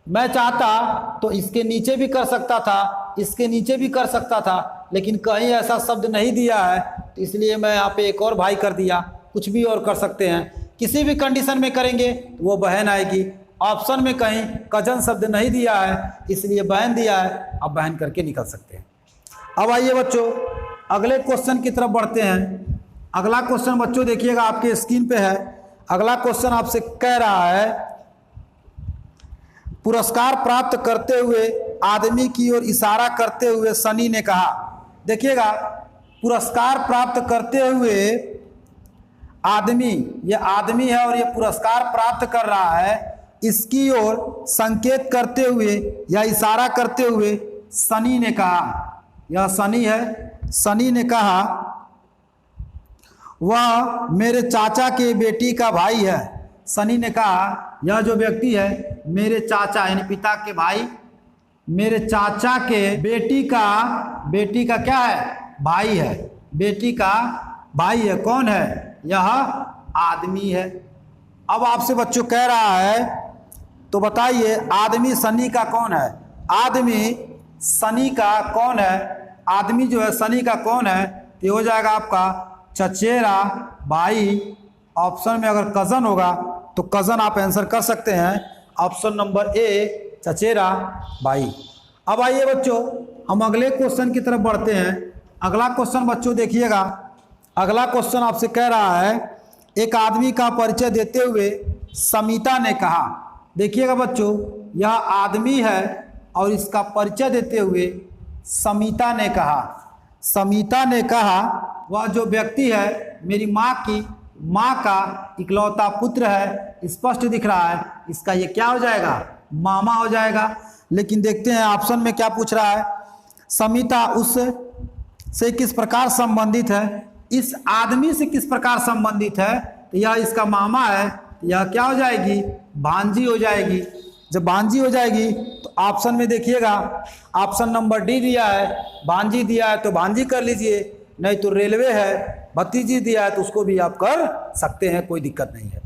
मैं चाहता तो इसके नीचे भी कर सकता था, इसके नीचे भी कर सकता था, लेकिन कहीं ऐसा शब्द नहीं दिया है तो इसलिए मैं यहाँ पे एक और भाई कर दिया। कुछ भी और कर सकते हैं, किसी भी कंडीशन में करेंगे तो वो बहन आएगी। ऑप्शन में कहीं कजन शब्द नहीं दिया है इसलिए बहन दिया है, अब बहन करके निकल सकते हैं। अब आइए बच्चों अगले क्वेश्चन की तरफ बढ़ते हैं। अगला क्वेश्चन बच्चों देखिएगा आपके स्क्रीन पे है। अगला क्वेश्चन आपसे कह रहा है पुरस्कार प्राप्त करते हुए आदमी की ओर इशारा करते हुए सनी ने कहा। देखिएगा, पुरस्कार प्राप्त करते हुए आदमी, ये आदमी है और ये पुरस्कार प्राप्त कर रहा है, इसकी ओर संकेत करते हुए या इशारा करते हुए सनी ने कहा, यह सनी है, सनी ने कहा वह मेरे चाचा के बेटी का भाई है। सनी ने कहा यह जो व्यक्ति है मेरे चाचा यानी पिता के भाई, मेरे चाचा के बेटी का क्या है, भाई है, बेटी का भाई है। कौन है, यह आदमी है। अब आपसे बच्चों कह रहा है तो बताइए आदमी सनी का कौन है, आदमी सनी का कौन है, आदमी जो है सनी का कौन है, ये हो जाएगा आपका चचेरा भाई। ऑप्शन में अगर कज़न होगा तो कज़न आप आंसर कर सकते हैं, ऑप्शन नंबर ए चचेरा भाई। अब आइए बच्चों हम अगले क्वेश्चन की तरफ बढ़ते हैं। अगला क्वेश्चन बच्चों देखिएगा, अगला क्वेश्चन आपसे कह रहा है एक आदमी का परिचय देते हुए समिता ने कहा। देखिएगा बच्चों, यह आदमी है और इसका परिचय देते हुए समिता ने कहा। समिता ने कहा वह जो व्यक्ति है मेरी माँ का इकलौता पुत्र है, स्पष्ट दिख रहा है, इसका ये क्या हो जाएगा, मामा हो जाएगा। लेकिन देखते हैं ऑप्शन में क्या पूछ रहा है, समिता उससे किस प्रकार संबंधित है, इस आदमी से किस प्रकार संबंधित है, तो यह इसका मामा है, यह क्या हो जाएगी, भांजी हो जाएगी। जब भांजी हो जाएगी तो ऑप्शन में देखिएगा ऑप्शन नंबर डी दिया है, भांजी दिया है तो भांजी कर लीजिए, नहीं तो रेलवे है, भतीजी दिया है तो उसको भी आप कर सकते हैं, कोई दिक्कत नहीं है।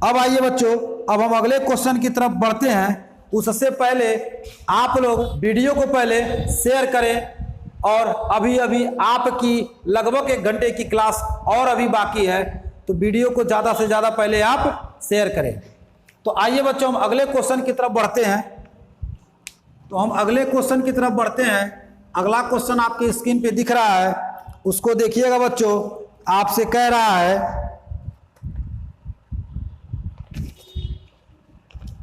अब आइए बच्चों, अब हम अगले क्वेश्चन की तरफ बढ़ते हैं। उससे पहले आप लोग वीडियो को पहले शेयर करें और अभी अभी आपकी लगभग 1 घंटे की क्लास और अभी बाकी है, तो वीडियो को ज़्यादा से ज़्यादा पहले आप शेयर करें। तो आइए बच्चों हम अगले क्वेश्चन की तरफ बढ़ते हैं। तो हम अगले क्वेश्चन की तरफ बढ़ते हैं। अगला क्वेश्चन आपकी स्क्रीन पे दिख रहा है, उसको देखिएगा बच्चों। आपसे कह रहा है,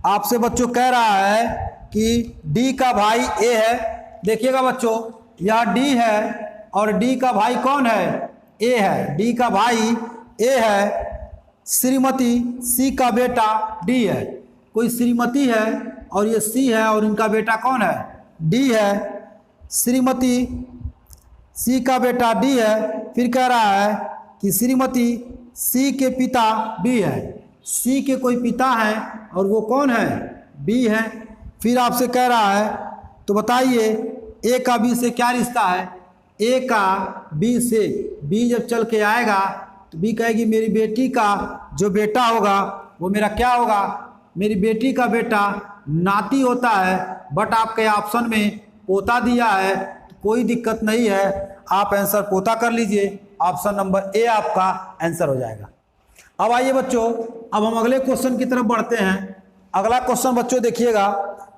आपसे बच्चों कह रहा है कि डी का भाई ए है। देखिएगा बच्चों, यह डी है और डी का भाई कौन है, ए है, डी का भाई ए है, श्रीमती सी का बेटा डी है। कोई श्रीमती है और ये सी है और इनका बेटा कौन है, डी है, श्रीमती सी का बेटा डी है। फिर कह रहा है कि श्रीमती सी के पिता बी है, सी के कोई पिता है और वो कौन है, बी है। फिर आपसे कह रहा है तो बताइए ए का बी से क्या रिश्ता है, ए का बी से, बी जब चल के आएगा तो बी कहेगी मेरी बेटी का जो बेटा होगा वो मेरा क्या होगा, मेरी बेटी का बेटा नाती होता है, बट आपके ऑप्शन में पोता दिया है तो कोई दिक्कत नहीं है, आप आंसर पोता कर लीजिए, ऑप्शन नंबर ए आपका आंसर हो जाएगा। अब आइए बच्चों, अब हम अगले क्वेश्चन की तरफ बढ़ते हैं। अगला क्वेश्चन बच्चों देखिएगा,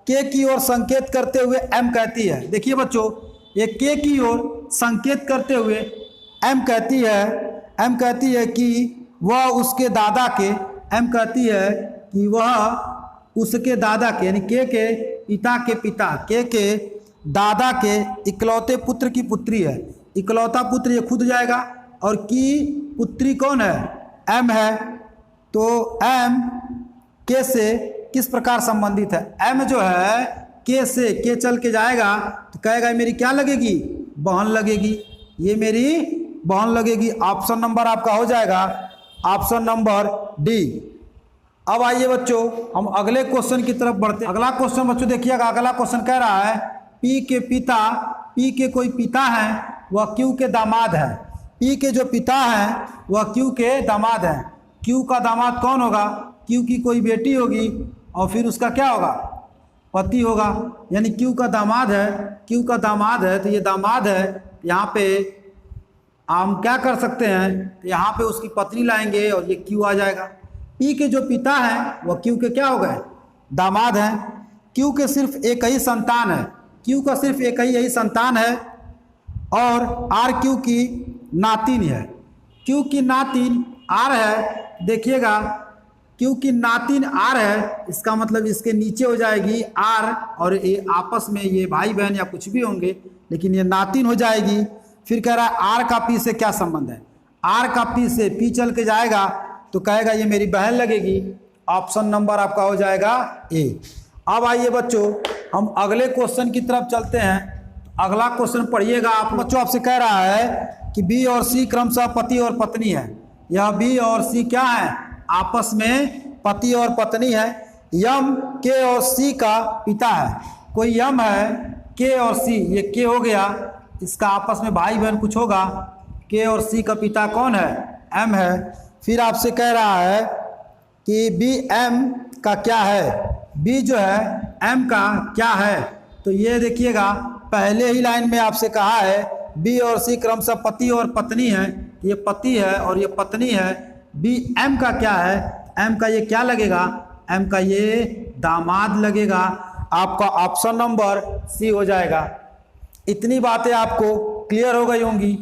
के की ओर संकेत करते हुए एम कहती है। देखिए बच्चों, ये के की ओर संकेत करते हुए एम कहती है कि वह उसके दादा के, एम कहती है कि वह उसके दादा के यानी के पिता के पिता, के दादा के इकलौते पुत्र की पुत्री है। इकलौता पुत्र ये खुद जाएगा और की पुत्री कौन है, एम है। तो एम के से किस प्रकार संबंधित है, एम जो है के से, के चल के जाएगा तो कहेगा मेरी क्या लगेगी, बहन लगेगी, ये मेरी बहन लगेगी। ऑप्शन नंबर आपका हो जाएगा ऑप्शन नंबर डी। अब आइए बच्चों हम अगले क्वेश्चन की तरफ बढ़ते हैं। अगला क्वेश्चन बच्चों देखिएगा, अगला क्वेश्चन कह रहा है पी के पिता, पी के कोई पिता हैं वह क्यू के दामाद है। पी के जो पिता हैं वह क्यू के दामाद हैं। क्यू का दामाद कौन होगा, क्यू की कोई बेटी होगी और फिर उसका क्या होगा, पति होगा, यानी क्यू का दामाद है, क्यू का दामाद है तो ये दामाद है। यहाँ पे हम क्या कर सकते हैं, यहाँ पे उसकी पत्नी लाएंगे और ये क्यू आ जाएगा। पी के जो पिता हैं वह क्यू के क्या हो गए, दामाद हैं। क्यू के सिर्फ एक ही संतान है, क्यू का सिर्फ एक ही यही संतान है और आर क्यू की नातिन है। क्यू की नातिन आर है। देखिएगा क्योंकि नातिन आर है, इसका मतलब इसके नीचे हो जाएगी आर, और ये आपस में ये भाई बहन या कुछ भी होंगे, लेकिन ये नातिन हो जाएगी। फिर कह रहा है आर का पी से क्या संबंध है, आर का पी से पी चल के जाएगा तो कहेगा ये मेरी बहन लगेगी। ऑप्शन नंबर आपका हो जाएगा ए। अब आइए बच्चों हम अगले क्वेश्चन की तरफ चलते हैं। अगला क्वेश्चन पढ़िएगा आप बच्चों। आपसे कह रहा है कि बी और सी क्रमशः पति और पत्नी है। यह बी और सी क्या है, आपस में पति और पत्नी है। यम के और सी का पिता है। कोई यम है, के और सी, ये के हो गया, इसका आपस में भाई बहन कुछ होगा। के और सी का पिता कौन है, एम है। फिर आपसे कह रहा है कि बी एम का क्या है, बी जो है एम का क्या है। तो ये देखिएगा पहले ही लाइन में आपसे कहा है बी और सी क्रमशः पति और पत्नी है, ये पति है और ये पत्नी है। बी एम का क्या है, एम का ये क्या लगेगा, एम का ये दामाद लगेगा। आपका ऑप्शन नंबर सी हो जाएगा। इतनी बातें आपको क्लियर हो गई होंगी।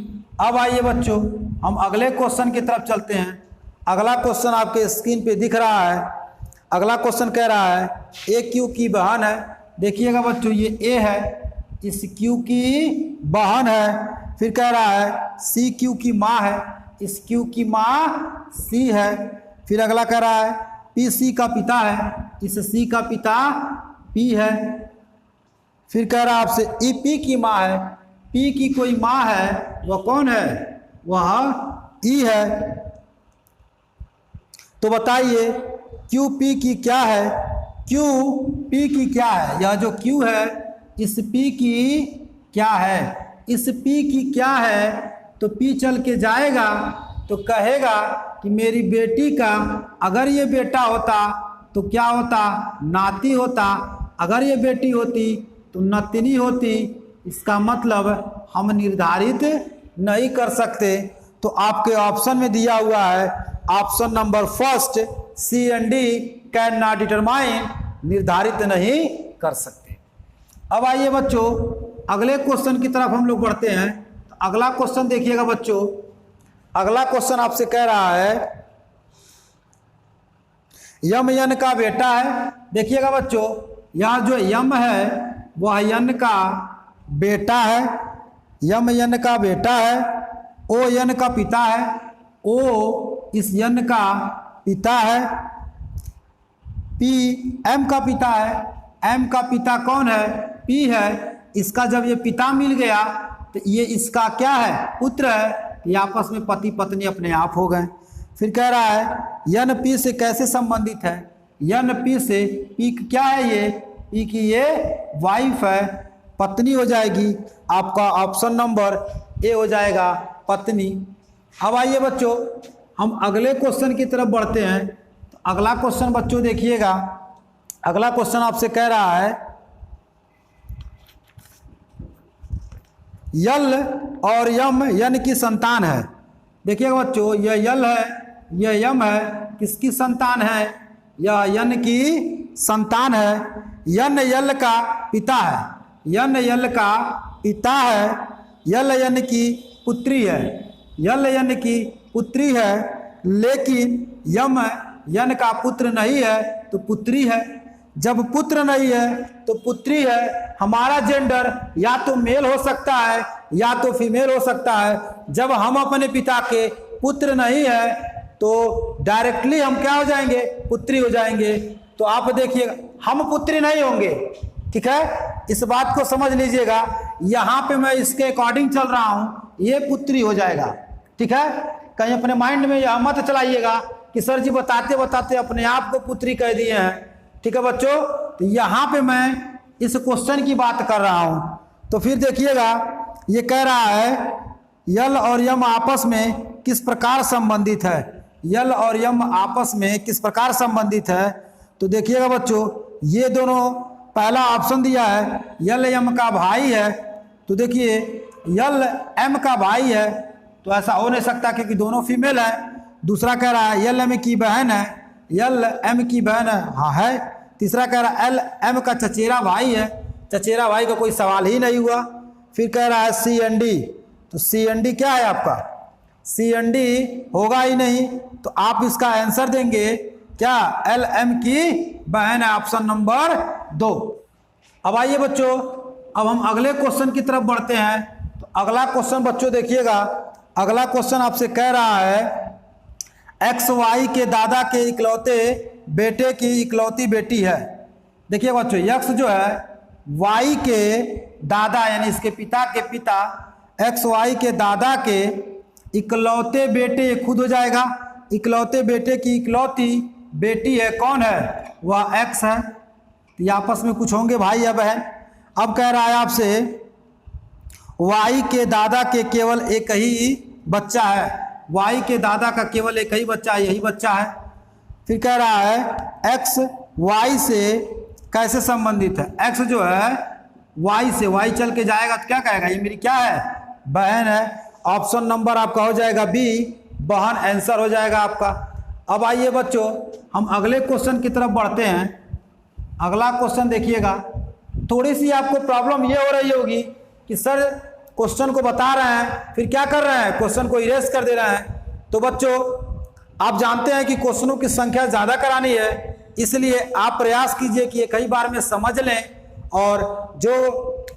अब आइए बच्चों हम अगले क्वेश्चन की तरफ चलते हैं। अगला क्वेश्चन आपके स्क्रीन पे दिख रहा है। अगला क्वेश्चन कह रहा है ए क्यू की बहन है। देखिएगा बच्चों ये ए है, इस क्यू की बहन है। फिर कह रहा है सी क्यू की माँ है, इस क्यू की माँ सी है। फिर अगला कह रहा है पी सी का पिता है, इस सी का पिता पी है। फिर कह रहा है आपसे ई पी की माँ है, पी की कोई माँ है, वह कौन है, वह ई है। तो बताइए क्यू पी की क्या है, क्यू पी की क्या है। यह जो क्यू है इस पी की क्या है, इस पी की क्या है। तो पी चल के जाएगा तो कहेगा कि मेरी बेटी का अगर ये बेटा होता तो क्या होता, नाती होता। अगर ये बेटी होती तो नतिनी होती। इसका मतलब हम निर्धारित नहीं कर सकते। तो आपके ऑप्शन में दिया हुआ है option number first C and D can not determine, निर्धारित नहीं कर सकते। अब आइए बच्चों अगले क्वेश्चन की तरफ हम लोग बढ़ते हैं। तो अगला क्वेश्चन देखिएगा बच्चों। अगला क्वेश्चन आपसे कह रहा है यम यन का बेटा है। देखिएगा बच्चों यह जो यम है वह यन का बेटा है, यम यन का बेटा है। ओ यन का पिता है, ओ इस यन का पिता है। पी एम का पिता है, एम का पिता कौन है, पी है। इसका जब ये पिता मिल गया तो ये इसका क्या है, पुत्र है। ये आपस में पति पत्नी अपने आप हो गए। फिर कह रहा है यन पी से कैसे संबंधित है, यन पी से, पी क्या है, ये पी की ये वाइफ है, पत्नी हो जाएगी। आपका ऑप्शन नंबर ए हो जाएगा, पत्नी। अब आइए बच्चों हम अगले क्वेश्चन की तरफ बढ़ते हैं। तो अगला क्वेश्चन बच्चों देखिएगा। अगला क्वेश्चन आपसे कह रहा है यल और यम यन की संतान है। देखिएगा बच्चों यह यल है, यह यम है, किसकी संतान है, यह यन की संतान है। यन यल का पिता है, यन यल का पिता है। यल यन की पुत्री है, यल यन की पुत्री है। लेकिन यम यन का पुत्र नहीं है तो पुत्री है। जब पुत्र नहीं है तो पुत्री है। हमारा जेंडर या तो मेल हो सकता है या तो फीमेल हो सकता है। जब हम अपने पिता के पुत्र नहीं है तो डायरेक्टली हम क्या हो जाएंगे, पुत्री हो जाएंगे। तो आप देखिएगा हम पुत्री नहीं होंगे, ठीक है, इस बात को समझ लीजिएगा। यहाँ पे मैं इसके अकॉर्डिंग चल रहा हूँ, ये पुत्री हो जाएगा, ठीक है। कहीं अपने माइंड में यह मत चलाइएगा कि सर जी बताते बताते अपने आप को पुत्री कह दिए हैं, ठीक है बच्चों। तो यहाँ पे मैं इस क्वेश्चन की बात कर रहा हूँ। तो फिर देखिएगा ये कह रहा है यल और यम आपस में किस प्रकार संबंधित है, यल और यम आपस में किस प्रकार संबंधित है। तो देखिएगा बच्चों ये दोनों, पहला ऑप्शन दिया है यल यम का भाई है। तो देखिए यल एम का भाई है, तो ऐसा हो नहीं सकता क्योंकि दोनों फीमेल है। दूसरा कह रहा है यल एम की बहन है, यल एम की बहन है, हाँ है। तीसरा कह रहा है एल एम का चचेरा भाई है, चचेरा भाई का कोई सवाल ही नहीं हुआ। फिर कह रहा है सी एन डी, तो सी एन डी क्या है आपका, सी एन डी होगा ही नहीं। तो आप इसका आंसर देंगे क्या LM की बहन है, ऑप्शन नंबर 2। अब आइए बच्चों, अब हम अगले क्वेश्चन की तरफ बढ़ते हैं। तो अगला क्वेश्चन बच्चों देखिएगा, अगला क्वेश्चन आपसे कह रहा है XY के दादा के इकलौते बेटे की इकलौती बेटी है। देखिए बच्चों, X जो है Y के दादा यानी इसके पिता के पिता XY के दादा के इकलौते बेटे, ये खुद हो जाएगा, इकलौते बेटे की इकलौती बेटी है, कौन है, वह X है। तो ये आपस में कुछ होंगे भाई या बहन। अब कह रहा है आपसे Y के दादा के केवल एक ही बच्चा है, Y के दादा का केवल एक ही बच्चा है, यही बच्चा है। फिर कह रहा है X Y से कैसे संबंधित है। X जो है Y से, Y चल के जाएगा तो क्या कहेगा, ये मेरी क्या है, बहन है। ऑप्शन नंबर आपका हो जाएगा B, बहन आंसर हो जाएगा आपका। अब आइए बच्चों, हम अगले क्वेश्चन की तरफ बढ़ते हैं। अगला क्वेश्चन देखिएगा, थोड़ी सी आपको प्रॉब्लम ये हो रही होगी कि सर क्वेश्चन को बता रहे हैं फिर क्या कर रहे हैं, क्वेश्चन को इरेज कर दे रहे हैं। तो बच्चों आप जानते हैं कि क्वेश्चनों की संख्या ज़्यादा करानी है, इसलिए आप प्रयास कीजिए कि ये कई बार में समझ लें, और जो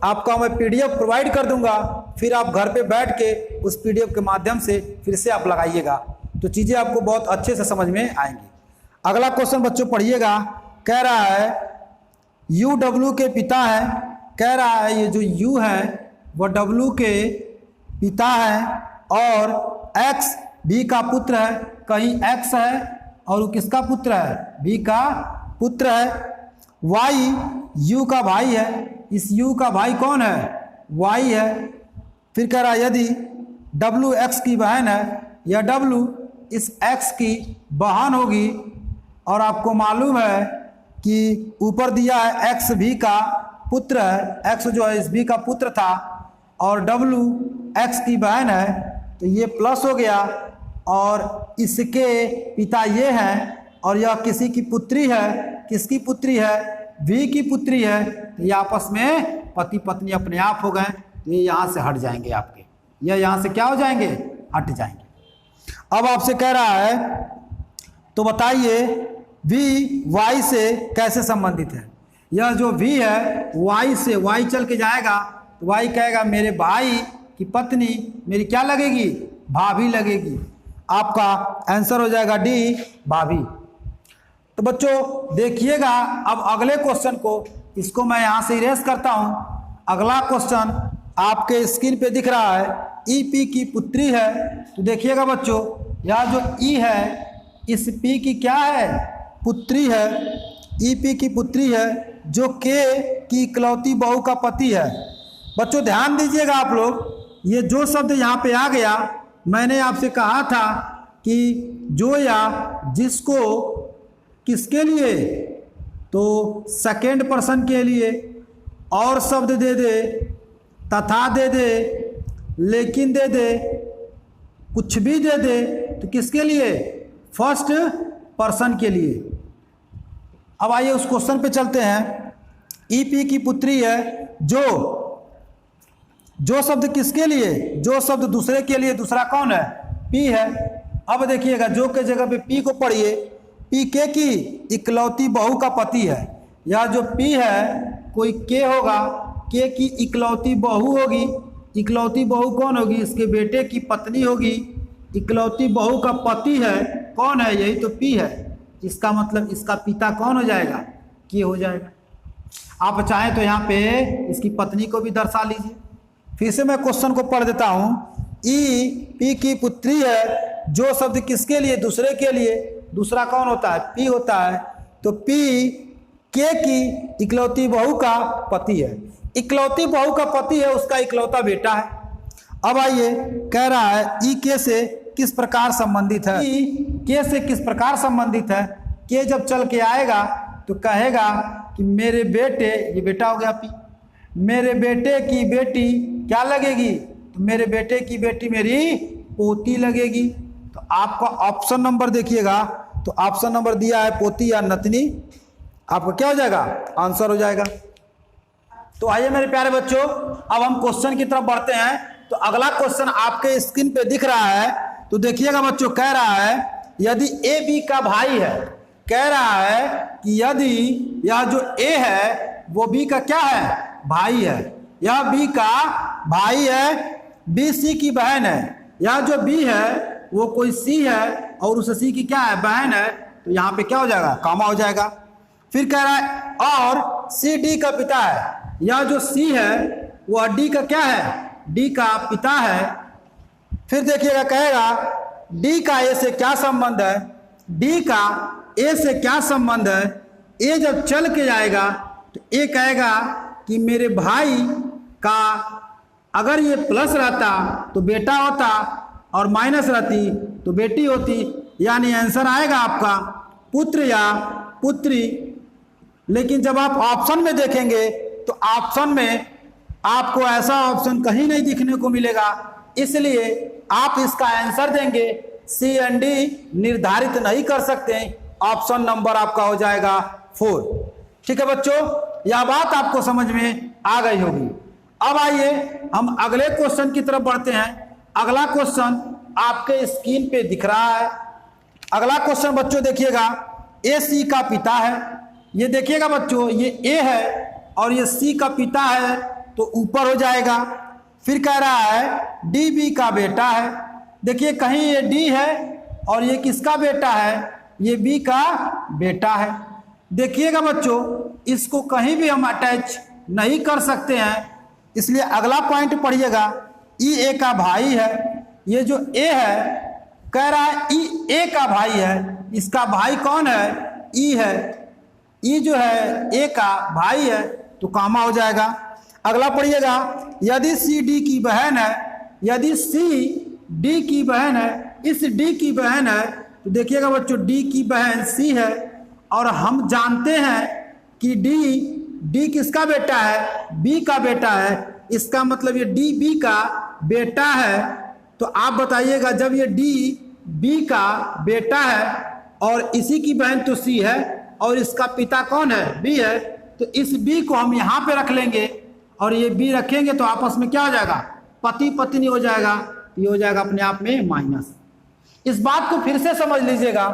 आपका मैं PDF प्रोवाइड कर दूंगा, फिर आप घर पे बैठ के उस PDF के माध्यम से फिर से आप लगाइएगा, तो चीज़ें आपको बहुत अच्छे से समझ में आएंगी। अगला क्वेश्चन बच्चों पढ़िएगा, कह रहा है UW के पिता है। कह रहा है ये जो U है वह W के पिता है और X B का पुत्र है। कहीं X है और वो किसका पुत्र है, B का पुत्र है। Y U का भाई है, इस U का भाई कौन है, Y है। फिर कह रहा है यदि W X की बहन है या W इस X की बहन होगी, और आपको मालूम है कि ऊपर दिया है X B का पुत्र है, X जो है इस B का पुत्र था और W X की बहन है, तो ये प्लस हो गया, और इसके पिता ये हैं और यह किसी की पुत्री है, किसकी पुत्री है, V की पुत्री है। तो ये आपस में पति पत्नी अपने आप हो गए, तो ये यहाँ से हट जाएंगे आपके, ये यहाँ से क्या हो जाएंगे, हट जाएंगे। अब आपसे कह रहा है तो बताइए V Y से कैसे संबंधित है। यह जो V है Y से, Y चल के जाएगा तो Y कहेगा मेरे भाई की पत्नी मेरी क्या लगेगी, भाभी लगेगी। आपका आंसर हो जाएगा D, भाभी। तो बच्चों देखिएगा अब अगले क्वेश्चन को, इसको मैं यहाँ से इरेज करता हूँ। अगला क्वेश्चन आपके स्क्रीन पे दिख रहा है, EP की पुत्री है। तो देखिएगा बच्चों, यह जो E है इस P की क्या है, पुत्री है, EP की पुत्री है, जो K की इकलौती बहू का पति है। बच्चों ध्यान दीजिएगा आप लोग, ये जो शब्द यहाँ पे आ गया, मैंने आपसे कहा था कि जो या जिसको किसके लिए, तो सेकेंड पर्सन के लिए और शब्द दे दे, तथा दे दे, लेकिन दे दे, कुछ भी दे दे, तो किसके लिए, फर्स्ट पर्सन के लिए। अब आइए उस क्वेश्चन पे चलते हैं। EP की पुत्री है, जो शब्द किसके लिए, जो शब्द दूसरे के लिए, दूसरा कौन है, P है। अब देखिएगा जो के जगह पे P को पढ़िए, P K की इकलौती बहू का पति है। यह जो P है कोई K होगा, K की इकलौती बहू होगी, इकलौती बहू कौन होगी, इसके बेटे की पत्नी होगी। इकलौती बहू का पति है, कौन है, यही तो P है। इसका मतलब इसका पिता कौन हो जाएगा, K हो जाएगा। आप चाहें तो यहाँ पे इसकी पत्नी को भी दर्शा लीजिए। फिर से मैं क्वेश्चन को पढ़ देता हूँ। EP की पुत्री है, जो शब्द किसके लिए, दूसरे के लिए, दूसरा कौन होता है, P होता है। तो P K की इकलौती बहू का पति है। इकलौती बहू का पति है, उसका इकलौता बेटा है। अब आइए कह रहा है E K से किस प्रकार संबंधित है। E K से किस प्रकार संबंधित है, K जब चल के आएगा तो कहेगा कि मेरे बेटे, ये बेटा हो गया P, मेरे बेटे की बेटी क्या लगेगी, तो मेरे बेटे की बेटी मेरी पोती लगेगी। तो आपका ऑप्शन नंबर देखिएगा, तो ऑप्शन नंबर दिया है पोती या नतनी, आपका क्या हो जाएगा, आंसर हो जाएगा। तो आइए मेरे प्यारे बच्चों, अब हम क्वेश्चन की तरफ बढ़ते हैं। तो अगला क्वेश्चन आपके स्क्रीन पे दिख रहा है। तो देखिएगा बच्चों, कह रहा है यदि AB का भाई है, कह रहा है कि यदि यह जो ए है वो बी का क्या है, भाई है, यह बी का भाई है, बी सी की बहन है, यह जो बी है वो कोई सी है और उस सी की क्या है, बहन है, तो यहाँ पे क्या हो जाएगा, कॉमा हो जाएगा। फिर कह रहा है और सी डी का पिता है, यह जो सी है वह डी का क्या है, डी का पिता है। फिर देखिएगा कहेगा डी का ए से क्या संबंध है, डी का ए से क्या संबंध है। ए जब चल के जाएगा तो ए कहेगा कि मेरे भाई का अगर ये प्लस रहता तो बेटा होता और माइनस रहती तो बेटी होती, यानी आंसर आएगा आपका पुत्र या पुत्री। लेकिन जब आप ऑप्शन में देखेंगे तो ऑप्शन में आपको ऐसा ऑप्शन कहीं नहीं दिखने को मिलेगा, इसलिए आप इसका आंसर देंगे सी एंड डी निर्धारित नहीं कर सकते। ऑप्शन नंबर आपका हो जाएगा 4। ठीक है बच्चों, यह बात आपको समझ में आ गई होगी। अब आइए हम अगले क्वेश्चन की तरफ बढ़ते हैं। अगला क्वेश्चन आपके स्क्रीन पे दिख रहा है। अगला क्वेश्चन बच्चों देखिएगा, ए सी का पिता है। ये देखिएगा बच्चों, ये ए है और ये सी का पिता है तो ऊपर हो जाएगा। फिर कह रहा है डी बी का बेटा है। देखिए कहीं ये डी है और ये किसका बेटा है, ये बी का बेटा है। देखिएगा बच्चों, इसको कहीं भी हम अटैच नहीं कर सकते हैं, इसलिए अगला पॉइंट पढ़िएगा, ई ए का भाई है। ये जो ए है कह रहा है ई ए का भाई है, इसका भाई कौन है, ई है। ई जो है ए का भाई है तो कामा हो जाएगा। अगला पढ़िएगा, यदि सी डी की बहन है, यदि सी डी की बहन है, इस डी की बहन है तो देखिएगा बच्चों डी की बहन सी है और हम जानते हैं कि डी किसका बेटा है, बी का बेटा है। इसका मतलब ये डी बी का बेटा है। तो आप बताइएगा जब ये डी बी का बेटा है और इसी की बहन तो सी है और इसका पिता कौन है, बी है, तो इस बी को हम यहाँ पे रख लेंगे और ये बी रखेंगे तो आपस में क्या हो जाएगा, पति पत्नी हो जाएगा। ये हो जाएगा अपने आप में माइनस। इस बात को फिर से समझ लीजिएगा,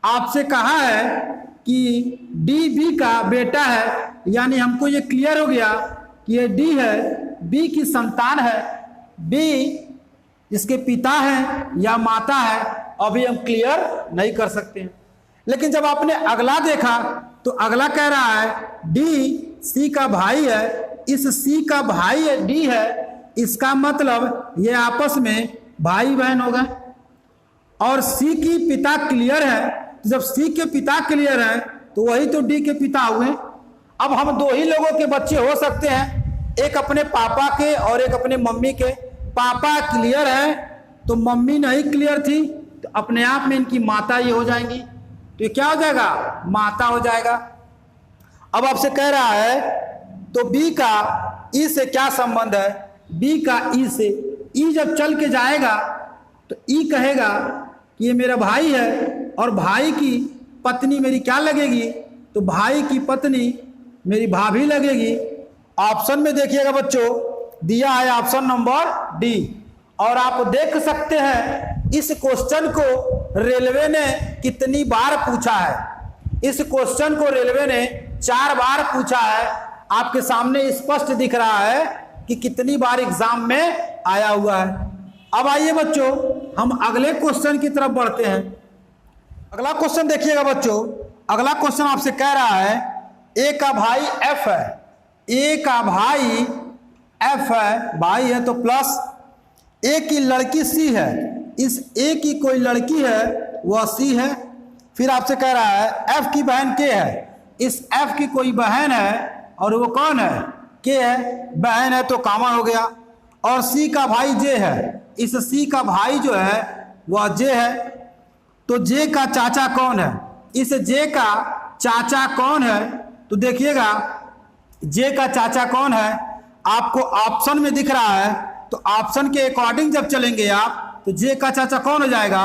आपसे कहा है कि डी बी का बेटा है, यानी हमको ये क्लियर हो गया कि ये डी है, बी की संतान है, बी इसके पिता है या माता है, अभी हम क्लियर नहीं कर सकते हैं। लेकिन जब आपने अगला देखा तो अगला कह रहा है डी सी का भाई है, इस सी का भाई है डी है, इसका मतलब ये आपस में भाई बहन हो गए। और सी की पिता क्लियर है, तो जब सी के पिता क्लियर है तो वही तो डी के पिता हुए। अब हम दो ही लोगों के बच्चे हो सकते हैं, एक अपने पापा के और एक अपने मम्मी के। पापा क्लियर है तो मम्मी नहीं क्लियर थी, तो अपने आप में इनकी माता ये हो जाएंगी, तो ये क्या हो जाएगा, माता हो जाएगा। अब आपसे कह रहा है तो बी का ई से क्या संबंध है, बी का ई से। ई जब चल के जाएगा तो ई कहेगा कि ये मेरा भाई है और भाई की पत्नी मेरी क्या लगेगी, तो भाई की पत्नी मेरी भाभी लगेगी। ऑप्शन में देखिएगा बच्चों दिया है ऑप्शन नंबर डी। और आप देख सकते हैं इस क्वेश्चन को रेलवे ने कितनी बार पूछा है। इस क्वेश्चन को रेलवे ने 4 बार पूछा है। आपके सामने स्पष्ट दिख रहा है कि कितनी बार एग्जाम में आया हुआ है। अब आइए बच्चों हम अगले क्वेश्चन की तरफ बढ़ते हैं। अगला क्वेश्चन देखिएगा बच्चों, अगला क्वेश्चन आपसे कह रहा है ए का भाई एफ है, ए का भाई एफ है, भाई है तो प्लस ए की लड़की सी है, इस ए की कोई लड़की है वह सी है। फिर आपसे कह रहा है एफ की बहन के है, इस एफ की कोई बहन है और वो कौन है, के है, बहन है तो कॉमन हो गया। और सी का भाई जे है, इस सी का भाई जो है वह जे है, तो जे का चाचा कौन है, इस जे का चाचा कौन है, तो देखिएगा जे का चाचा कौन है आपको ऑप्शन में दिख रहा है, तो ऑप्शन के अकॉर्डिंग जब चलेंगे आप तो जे का चाचा कौन हो जाएगा,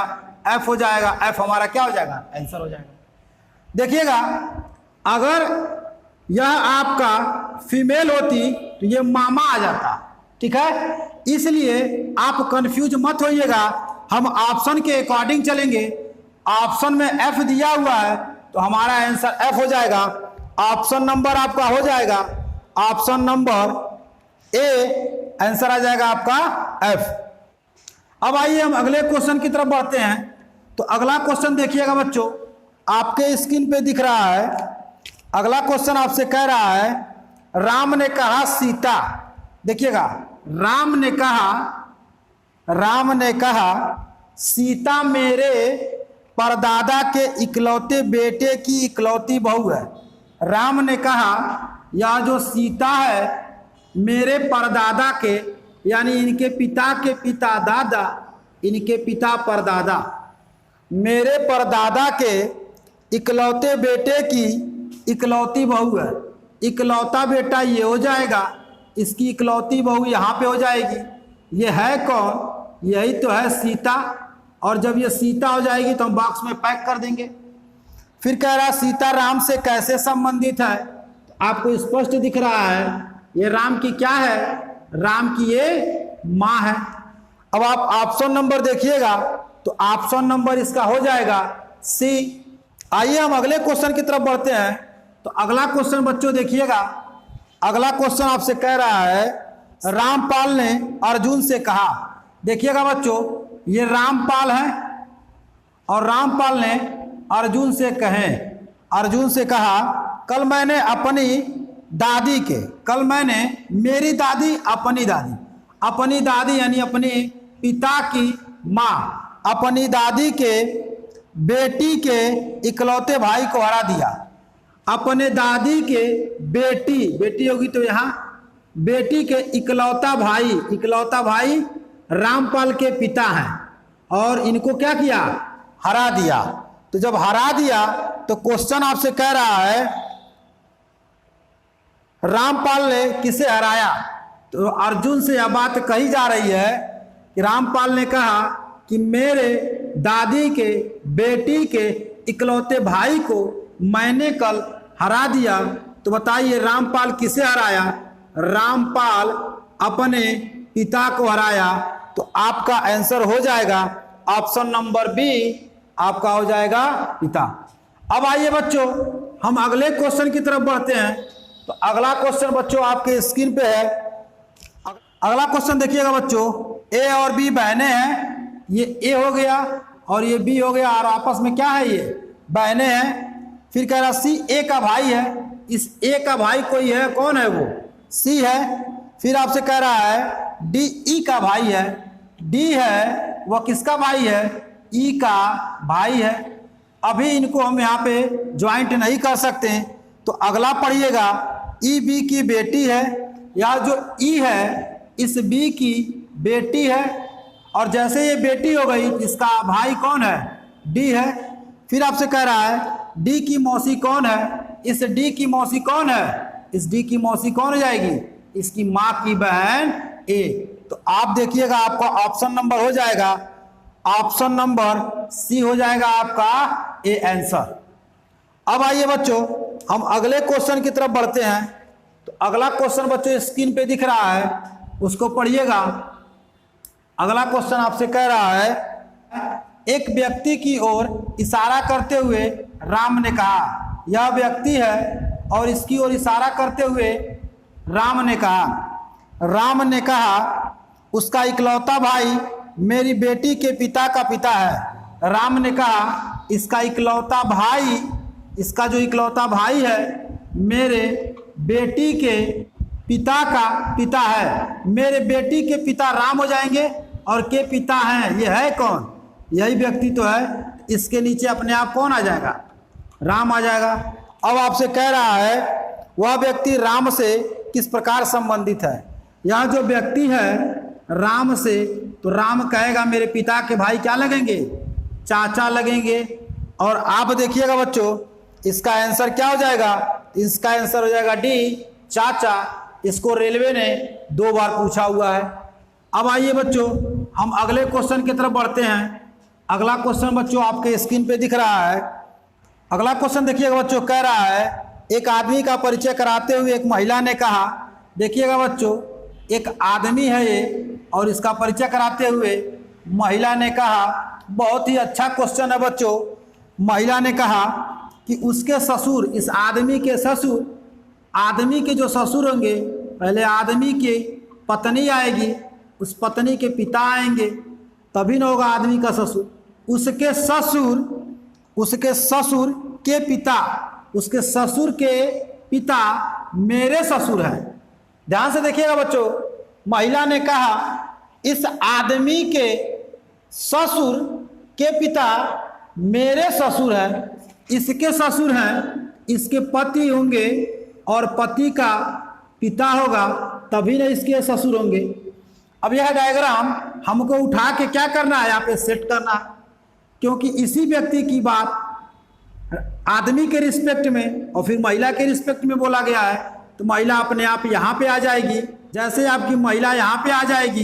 एफ हो जाएगा। एफ हमारा क्या हो जाएगा, आंसर हो जाएगा। देखिएगा अगर यह आपका फीमेल होती तो ये मामा आ जाता, ठीक है। इसलिए आप कंफ्यूज मत होइएगा, हम ऑप्शन के अकॉर्डिंग चलेंगे। ऑप्शन में एफ दिया हुआ है तो हमारा आंसर एफ हो जाएगा। ऑप्शन नंबर आपका हो जाएगा ऑप्शन नंबर ए, आंसर आ जाएगा आपका एफ। अब आइए हम अगले क्वेश्चन की तरफ बढ़ते हैं। तो अगला क्वेश्चन देखिएगा बच्चों, आपके स्क्रीन पे दिख रहा है। अगला क्वेश्चन आपसे कह रहा है, राम ने कहा सीता, देखिएगा राम ने कहा सीता मेरे परदादा के इकलौते बेटे की इकलौती बहू है। राम ने कहा यह जो सीता है मेरे परदादा के, यानी इनके पिता के पिता दादा, इनके पिता परदादा, मेरे परदादा के इकलौते बेटे की इकलौती बहू है। इकलौता बेटा ये हो जाएगा, इसकी इकलौती बहू यहाँ पे हो जाएगी। ये है कौन? यही तो है सीता। और जब ये सीता हो जाएगी तो हम बॉक्स में पैक कर देंगे। फिर कह रहा सीता राम से कैसे संबंधित है? तो आपको स्पष्ट दिख रहा है ये राम की क्या है? राम की ये माँ है। अब आप ऑप्शन नंबर देखिएगा तो ऑप्शन नंबर इसका हो जाएगा सी। आइए हम अगले क्वेश्चन की तरफ बढ़ते हैं। तो अगला क्वेश्चन बच्चों देखिएगा, अगला क्वेश्चन आपसे कह रहा है, रामपाल ने अर्जुन से कहा। देखिएगा बच्चों, ये रामपाल है और रामपाल ने अर्जुन से कहा, कल मैंने मेरी दादी अपनी दादी यानी अपनी पिता की माँ अपनी दादी के बेटी के इकलौते भाई को हरा दिया। अपने दादी के बेटी होगी तो यहाँ बेटी के इकलौता भाई रामपाल के पिता हैं और इनको क्या किया? हरा दिया। तो जब हरा दिया तो क्वेश्चन आपसे कह रहा है रामपाल ने किसे हराया? तो अर्जुन से यह बात कही जा रही है कि रामपाल ने कहा कि मेरे दादी के बेटी के इकलौते भाई को मैंने कल हरा दिया। तो बताइए रामपाल किसे हराया? रामपाल अपने पिता को हराया। तो आपका आंसर हो जाएगा ऑप्शन नंबर बी, आपका हो जाएगा पिता। अब आइए बच्चों हम अगले क्वेश्चन की तरफ बढ़ते हैं। तो अगला क्वेश्चन बच्चों आपके स्क्रीन पे है। अगला क्वेश्चन देखिएगा बच्चों, ए और बी बहनें हैं। ये ए हो गया और ये बी हो गया और आपस में क्या है? ये बहनें हैं। फिर कह रहा सी ए का भाई है। इस ए का भाई कोई है, कौन है वो? सी है। फिर आपसे कह रहा है डी ई का भाई है। डी है वह किसका भाई है? ई का भाई है। अभी इनको हम यहाँ पे ज्वाइंट नहीं कर सकते। तो अगला पढ़िएगा, ई बी की बेटी है। या जो ई है इस बी की बेटी है और जैसे ये बेटी हो गई इसका भाई कौन है? डी है। फिर आपसे कह रहा है डी की मौसी कौन है? इस डी की मौसी कौन है? इस डी की मौसी कौन हो जाएगी? इसकी माँ की बहन ए। तो आप देखिएगा आपका ऑप्शन नंबर हो जाएगा, ऑप्शन नंबर सी हो जाएगा आपका ए आंसर। अब आइए बच्चों हम अगले क्वेश्चन की तरफ बढ़ते हैं। तो अगला क्वेश्चन बच्चों स्क्रीन पे दिख रहा है, उसको पढ़िएगा। अगला क्वेश्चन आपसे कह रहा है, एक व्यक्ति की ओर इशारा करते हुए राम ने कहा। यह व्यक्ति है और इसकी ओर इशारा करते हुए राम ने कहा उसका इकलौता भाई मेरी बेटी के पिता का पिता है। राम ने कहा इसका जो इकलौता भाई है मेरे बेटी के पिता का पिता है। मेरे बेटी के पिता राम हो जाएंगे और के पिता हैं, ये है कौन? यही व्यक्ति तो है। इसके नीचे अपने आप कौन आ जाएगा? राम आ जाएगा। अब आपसे कह रहा है वह व्यक्ति राम से किस प्रकार संबंधित है? यह जो व्यक्ति है राम से, तो राम कहेगा मेरे पिता के भाई क्या लगेंगे? चाचा लगेंगे। और आप देखिएगा बच्चों इसका आंसर क्या हो जाएगा? इसका आंसर हो जाएगा डी, चाचा। इसको रेलवे ने 2 बार पूछा हुआ है। अब आइए बच्चों हम अगले क्वेश्चन की तरफ बढ़ते हैं। अगला क्वेश्चन बच्चों आपके स्क्रीन पे दिख रहा है। अगला क्वेश्चन देखिएगा बच्चों, कह रहा है एक आदमी का परिचय कराते हुए एक महिला ने कहा। देखिएगा बच्चों एक आदमी है ये और इसका परिचय कराते हुए महिला ने कहा, बहुत ही अच्छा क्वेश्चन है बच्चों। महिला ने कहा कि उसके ससुर, इस आदमी के ससुर, आदमी के जो ससुर होंगे, पहले आदमी के पत्नी आएगी, उस पत्नी के पिता आएंगे, तभी ना होगा आदमी का ससुर। उसके ससुर, उसके ससुर के पिता, उसके ससुर के पिता मेरे ससुर हैं। ध्यान से देखिएगा बच्चों, महिला ने कहा इस आदमी के ससुर के पिता मेरे ससुर हैं, इसके ससुर हैं, इसके पति होंगे और पति का पिता होगा, तभी ना इसके ससुर होंगे। अब यह डायग्राम हमको उठा के क्या करना है, यहाँ पे सेट करना है, क्योंकि इसी व्यक्ति की बात आदमी के रिस्पेक्ट में और फिर महिला के रिस्पेक्ट में बोला गया है, तो महिला अपने आप यहाँ पे आ जाएगी। जैसे आपकी महिला यहाँ पे आ जाएगी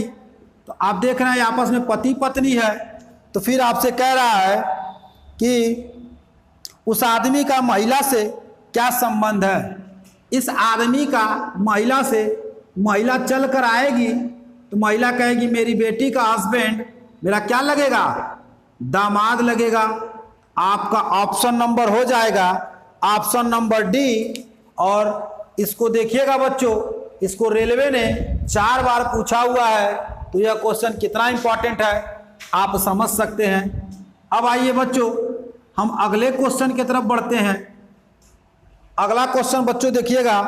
तो आप देख रहे हैं आपस में पति पत्नी है, तो फिर आपसे कह रहा है कि उस आदमी का महिला से क्या संबंध है। इस आदमी का महिला से, महिला चल कर आएगी तो महिला कहेगी मेरी बेटी का हस्बैंड मेरा क्या लगेगा, दामाद लगेगा। आपका ऑप्शन नंबर हो जाएगा ऑप्शन नंबर डी। और इसको देखिएगा बच्चों, इसको रेलवे ने 4 बार पूछा हुआ है, तो यह क्वेश्चन कितना इंपॉर्टेंट है आप समझ सकते हैं। अब आइए बच्चों हम अगले क्वेश्चन की तरफ बढ़ते हैं। अगला क्वेश्चन बच्चों देखिएगा,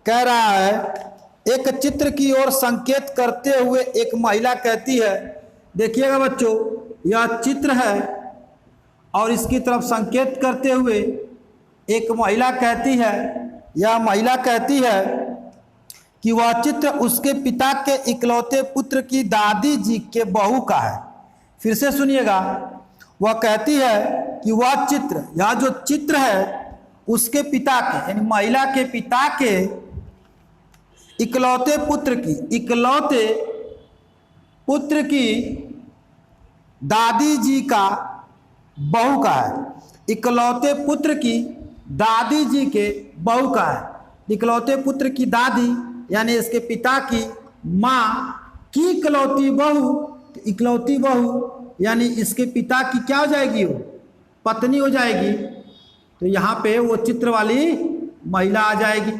कह रहा है एक चित्र की ओर संकेत करते हुए एक महिला कहती है, देखिएगा बच्चों यह चित्र है और इसकी तरफ संकेत करते हुए एक महिला कहती है, यह महिला कहती है कि वह चित्र उसके पिता के इकलौते पुत्र की दादी जी के बहू का है। फिर से सुनिएगा, वह कहती है कि वह चित्र, यह जो चित्र है उसके पिता के, यानी महिला के पिता के इकलौते पुत्र की, इकलौते पुत्र की दादी जी का बहू का है। इकलौते पुत्र की दादी जी के बहू का है। इकलौते पुत्र की दादी यानी इसके पिता की माँ की इकलौती बहू, इकलौती बहू यानी इसके पिता की क्या हो जाएगी, वो पत्नी हो जाएगी। तो यहाँ पे वो चित्र वाली महिला आ जाएगी।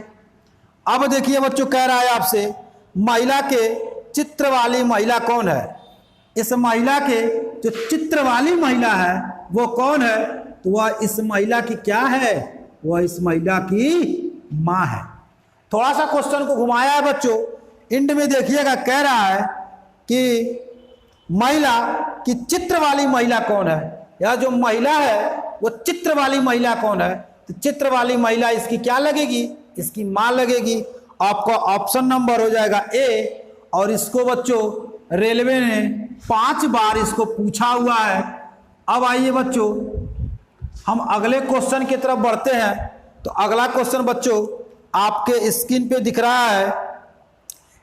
अब देखिए बच्चों, कह रहा है आपसे महिला के चित्र वाली महिला कौन है। इस महिला के जो चित्र वाली महिला है वो कौन है, तो वह इस महिला की क्या है, वह इस महिला की माँ है। थोड़ा सा क्वेश्चन को घुमाया है बच्चों, एंड में देखिएगा कह रहा है कि महिला की चित्र वाली महिला कौन है, या जो महिला है वो चित्र वाली महिला कौन है। तो चित्र वाली महिला इसकी क्या लगेगी, इसकी माँ लगेगी। आपका ऑप्शन नंबर हो जाएगा ए। और इसको बच्चों रेलवे ने 5 बार इसको पूछा हुआ है। अब आइए बच्चों हम अगले क्वेश्चन की तरफ बढ़ते हैं। तो अगला क्वेश्चन बच्चों आपके स्क्रीन पे दिख रहा है।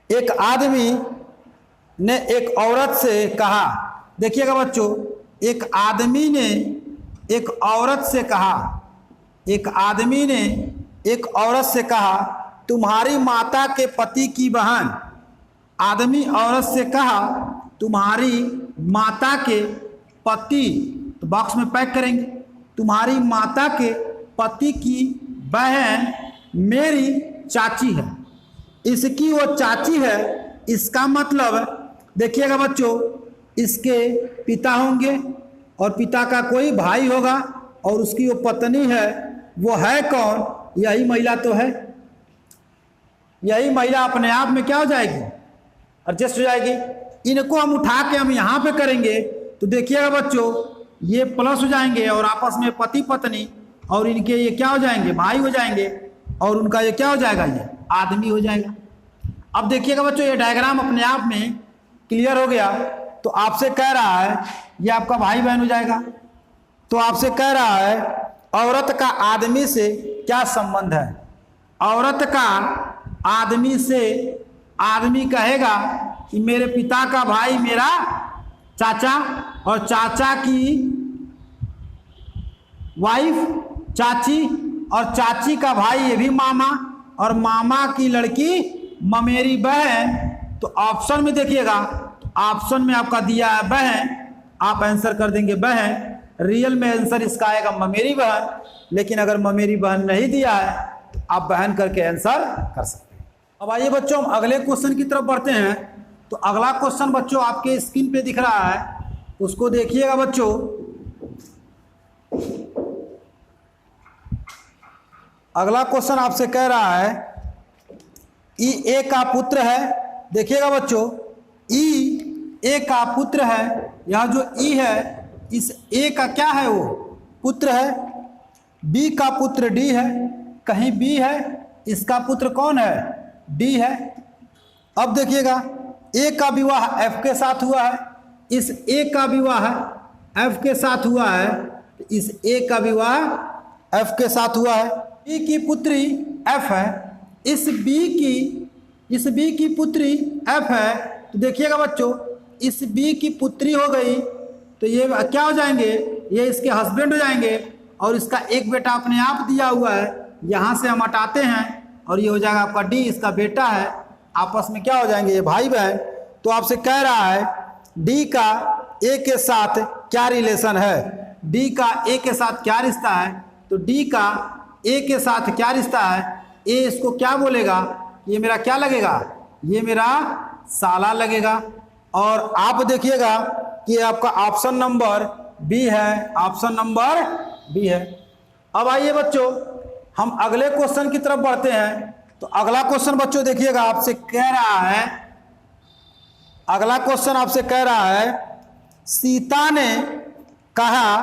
एक आदमी ने एक औरत से कहा, देखिएगा बच्चों, एक आदमी ने एक औरत से कहा, एक आदमी ने एक औरत से कहा तुम्हारी माता के पति की बहन। आदमी औरत से कहा तुम्हारी माता के पति, तो बॉक्स में पैक करेंगे, तुम्हारी माता के पति की बहन मेरी चाची है। इसकी वो चाची है, इसका मतलब देखिएगा बच्चों इसके पिता होंगे और पिता का कोई भाई होगा और उसकी वो पत्नी है। वो है कौन, यही महिला तो है। यही महिला अपने आप में क्या हो जाएगी, एडजस्ट हो जाएगी। इनको हम उठा के हम यहाँ पे करेंगे तो देखिएगा बच्चों ये प्लस हो जाएंगे और आपस में पति पत्नी, और इनके ये क्या हो जाएंगे, भाई हो जाएंगे, और उनका ये क्या हो जाएगा, ये आदमी हो जाएगा। अब देखिएगा बच्चों ये डायग्राम अपने आप में क्लियर हो गया। तो आपसे कह रहा है ये आपका भाई बहन हो जाएगा। तो आपसे कह रहा है औरत का आदमी से क्या संबंध है। औरत का आदमी से, आदमी कहेगा कि मेरे पिता का भाई मेरा चाचा, और चाचा की वाइफ चाची, और चाची का भाई ये भी मामा, और मामा की लड़की ममेरी बहन। तो ऑप्शन में देखिएगा, तो ऑप्शन में आपका दिया है बहन, आप आंसर कर देंगे बहन। रियल में आंसर इसका आएगा ममेरी बहन। लेकिन अगर ममेरी बहन नहीं दिया है तो आप बहन करके आंसर कर सकते हैं। अब आइए बच्चों हम अगले क्वेश्चन की तरफ बढ़ते हैं। तो अगला क्वेश्चन बच्चों आपके स्क्रीन पे दिख रहा है, उसको देखिएगा बच्चों। अगला क्वेश्चन आपसे कह रहा है ई ए का पुत्र है। देखिएगा बच्चों, ई ए का पुत्र है। यह जो ई है इस ए का क्या है, वो पुत्र है। बी का पुत्र डी है। कहीं बी है, इसका पुत्र कौन है, डी है। अब देखिएगा ए का विवाह एफ के साथ हुआ है। इस ए का विवाह एफ के साथ हुआ है। इस ए का विवाह एफ के साथ हुआ है। बी की पुत्री एफ है। इस बी की पुत्री एफ है। तो देखिएगा बच्चों, इस बी की पुत्री हो गई तो ये क्या हो जाएंगे, ये इसके हस्बैंड हो जाएंगे। और इसका एक बेटा अपने आप दिया हुआ है, यहाँ से हम हटाते हैं और ये हो जाएगा आपका डी, इसका बेटा है। आपस में क्या हो जाएंगे, ये भाई बहन। तो आपसे कह रहा है डी का ए के साथ क्या रिलेशन है, डी का ए के साथ क्या रिश्ता है। तो डी का ए के साथ क्या रिश्ता है, ए इसको क्या बोलेगा, ये मेरा क्या लगेगा, ये मेरा साला लगेगा। और आप देखिएगा कि आपका ऑप्शन नंबर बी है, ऑप्शन नंबर बी है। अब आइए बच्चों हम अगले क्वेश्चन की तरफ बढ़ते हैं। तो अगला क्वेश्चन बच्चों देखिएगा आपसे कह रहा है, अगला क्वेश्चन आपसे कह रहा है सीता ने कहा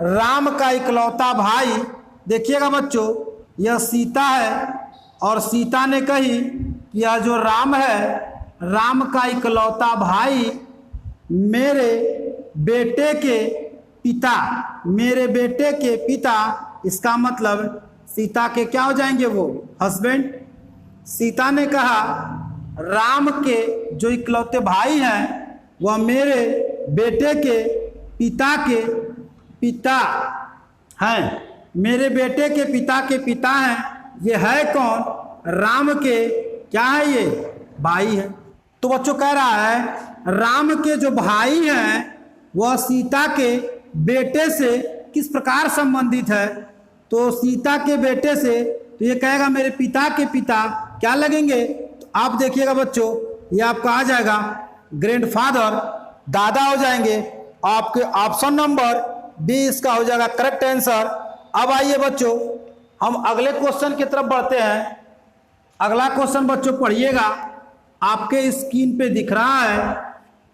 राम का इकलौता भाई। देखिएगा बच्चों, यह सीता है और सीता ने कही यह जो राम है, राम का इकलौता भाई मेरे बेटे के पिता, मेरे बेटे के पिता। इसका मतलब सीता के क्या हो जाएंगे, वो हस्बैंड। सीता ने कहा राम के जो इकलौते भाई हैं वह मेरे बेटे के पिता हैं, मेरे बेटे के पिता हैं। ये है कौन, राम के क्या है, ये भाई है। तो बच्चों कह रहा है राम के जो भाई हैं वह सीता के बेटे से किस प्रकार संबंधित है। तो सीता के बेटे से, तो ये कहेगा मेरे पिता के पिता क्या लगेंगे। तो आप देखिएगा बच्चों, ये आपका आ जाएगा ग्रैंडफादर, दादा हो जाएंगे। आपके ऑप्शन नंबर बी इसका हो जाएगा करेक्ट आंसर। अब आइए बच्चों हम अगले क्वेश्चन की तरफ बढ़ते हैं। अगला क्वेश्चन बच्चों पढ़िएगा, आपके स्क्रीन पे दिख रहा है।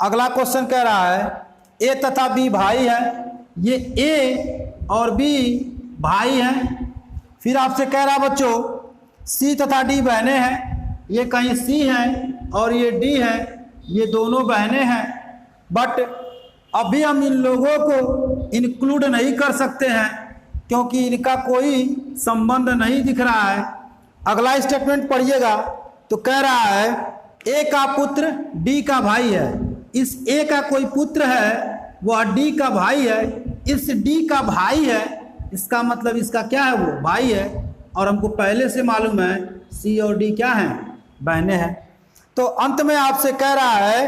अगला क्वेश्चन कह रहा है ए तथा बी भाई है। ये ए और बी भाई हैं। फिर आपसे कह रहा है बच्चों सी तथा डी बहनें हैं। ये कहीं सी हैं और ये डी हैं, ये दोनों बहनें हैं। बट अभी हम इन लोगों को इंक्लूड नहीं कर सकते हैं क्योंकि इनका कोई संबंध नहीं दिख रहा है। अगला स्टेटमेंट पढ़िएगा तो कह रहा है ए का पुत्र डी का भाई है। इस ए का कोई पुत्र है, वह डी का भाई है। इस डी का भाई है, इसका मतलब इसका क्या है, वो भाई है। और हमको पहले से मालूम है सी और डी क्या हैं, बहनें हैं। तो अंत में आपसे कह रहा है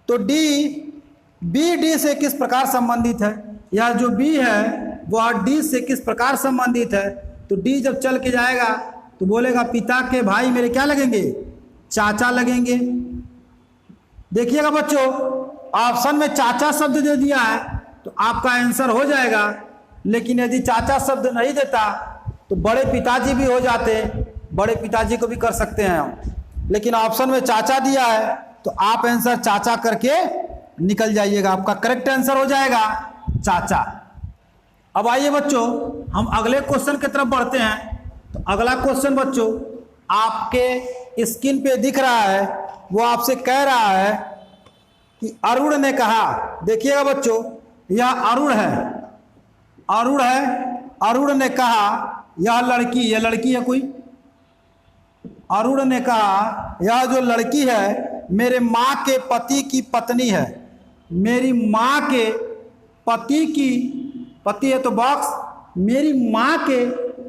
तो बी डी से किस प्रकार संबंधित है, या जो बी है वह डी से किस प्रकार संबंधित है। तो डी जब चल के जाएगा तो बोलेगा पिता के भाई मेरे क्या लगेंगे, चाचा लगेंगे। देखिएगा बच्चों ऑप्शन में चाचा शब्द दे दिया है तो आपका आंसर हो जाएगा। लेकिन यदि चाचा शब्द नहीं देता तो बड़े पिताजी भी हो जाते, बड़े पिताजी को भी कर सकते हैं हम। लेकिन ऑप्शन में चाचा दिया है तो आप आंसर चाचा करके निकल जाइएगा, आपका करेक्ट आंसर हो जाएगा चाचा। अब आइए बच्चों हम अगले क्वेश्चन की तरफ बढ़ते हैं। तो अगला क्वेश्चन बच्चों आपके स्क्रीन पे दिख रहा है, वो आपसे कह रहा है कि अरुण ने कहा। देखिएगा बच्चों यह अरुण है, अरुण ने कहा यह लड़की है कोई। अरुण ने कहा यह जो लड़की है मेरे माँ के पति की पत्नी है। मेरी माँ के पति की, पति है तो बॉक्स, मेरी माँ के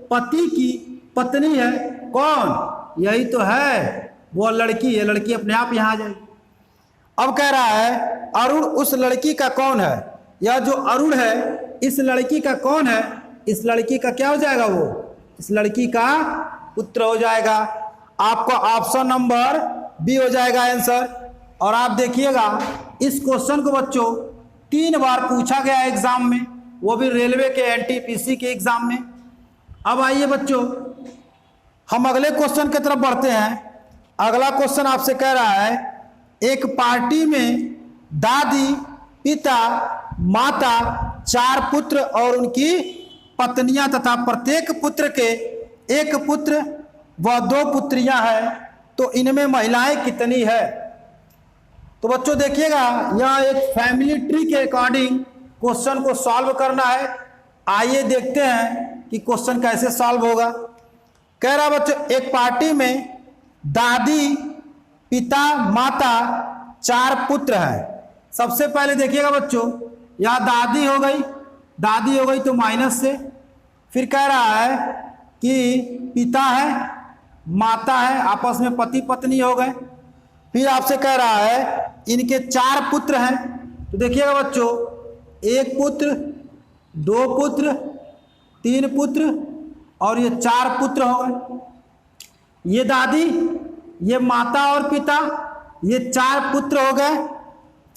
पति की पत्नी है कौन, यही तो है वो लड़की है। लड़की अपने आप यहाँ आ जाएगी। अब कह रहा है अरुण उस लड़की का कौन है। यह जो अरुण है इस लड़की का कौन है? इस लड़की का क्या हो जाएगा? वो इस लड़की का पुत्र हो जाएगा। आपका ऑप्शन नंबर बी हो जाएगा आंसर। और आप देखिएगा इस क्वेश्चन को बच्चों 3 बार पूछा गया एग्जाम में, वो भी रेलवे के एनटीपीसी के एग्जाम में। अब आइए बच्चों हम अगले क्वेश्चन की तरफ बढ़ते हैं। अगला क्वेश्चन आपसे कह रहा है एक पार्टी में दादी, पिता, माता, 4 पुत्र और उनकी पत्नियां तथा प्रत्येक पुत्र के 1 पुत्र व 2 पुत्रियां हैं, तो इनमें महिलाएं कितनी है? तो बच्चों देखिएगा यह एक फैमिली ट्री के अकॉर्डिंग क्वेश्चन को सॉल्व करना है। आइए देखते हैं कि क्वेश्चन कैसे सॉल्व होगा। कह रहा बच्चों एक पार्टी में दादी, पिता, माता, 4 पुत्र हैं। सबसे पहले देखिएगा बच्चों यह दादी हो गई तो माइनस से, फिर कह रहा है कि पिता है, माता है, आपस में पति पत्नी हो गए। फिर आपसे कह रहा है इनके 4 पुत्र हैं। तो देखिएगा बच्चों 1 पुत्र, 2 पुत्र, 3 पुत्र और ये 4 पुत्र हो गए। ये दादी, ये माता और पिता, ये 4 पुत्र हो गए।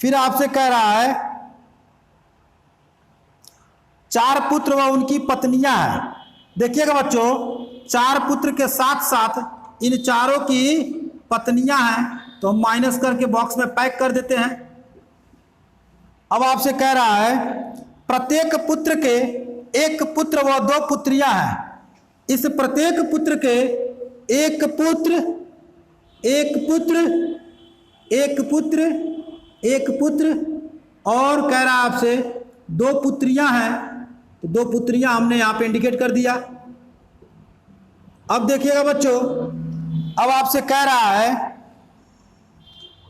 फिर आपसे कह रहा है 4 पुत्र व उनकी पत्नियां हैं। देखिएगा बच्चों 4 पुत्र के साथ साथ इन चारों की पत्नियां हैं, तो हम माइनस करके बॉक्स में पैक कर देते हैं। अब आपसे कह रहा है प्रत्येक पुत्र के 1 पुत्र व 2 पुत्रियां हैं। इस प्रत्येक पुत्र के 1 पुत्र, 1 पुत्र, 1 पुत्र, 1 पुत्र और कह रहा है आपसे 2 पुत्रियां हैं, तो 2 पुत्रियां हमने यहाँ पे इंडिकेट कर दिया। अब देखिएगा बच्चों अब आपसे कह रहा है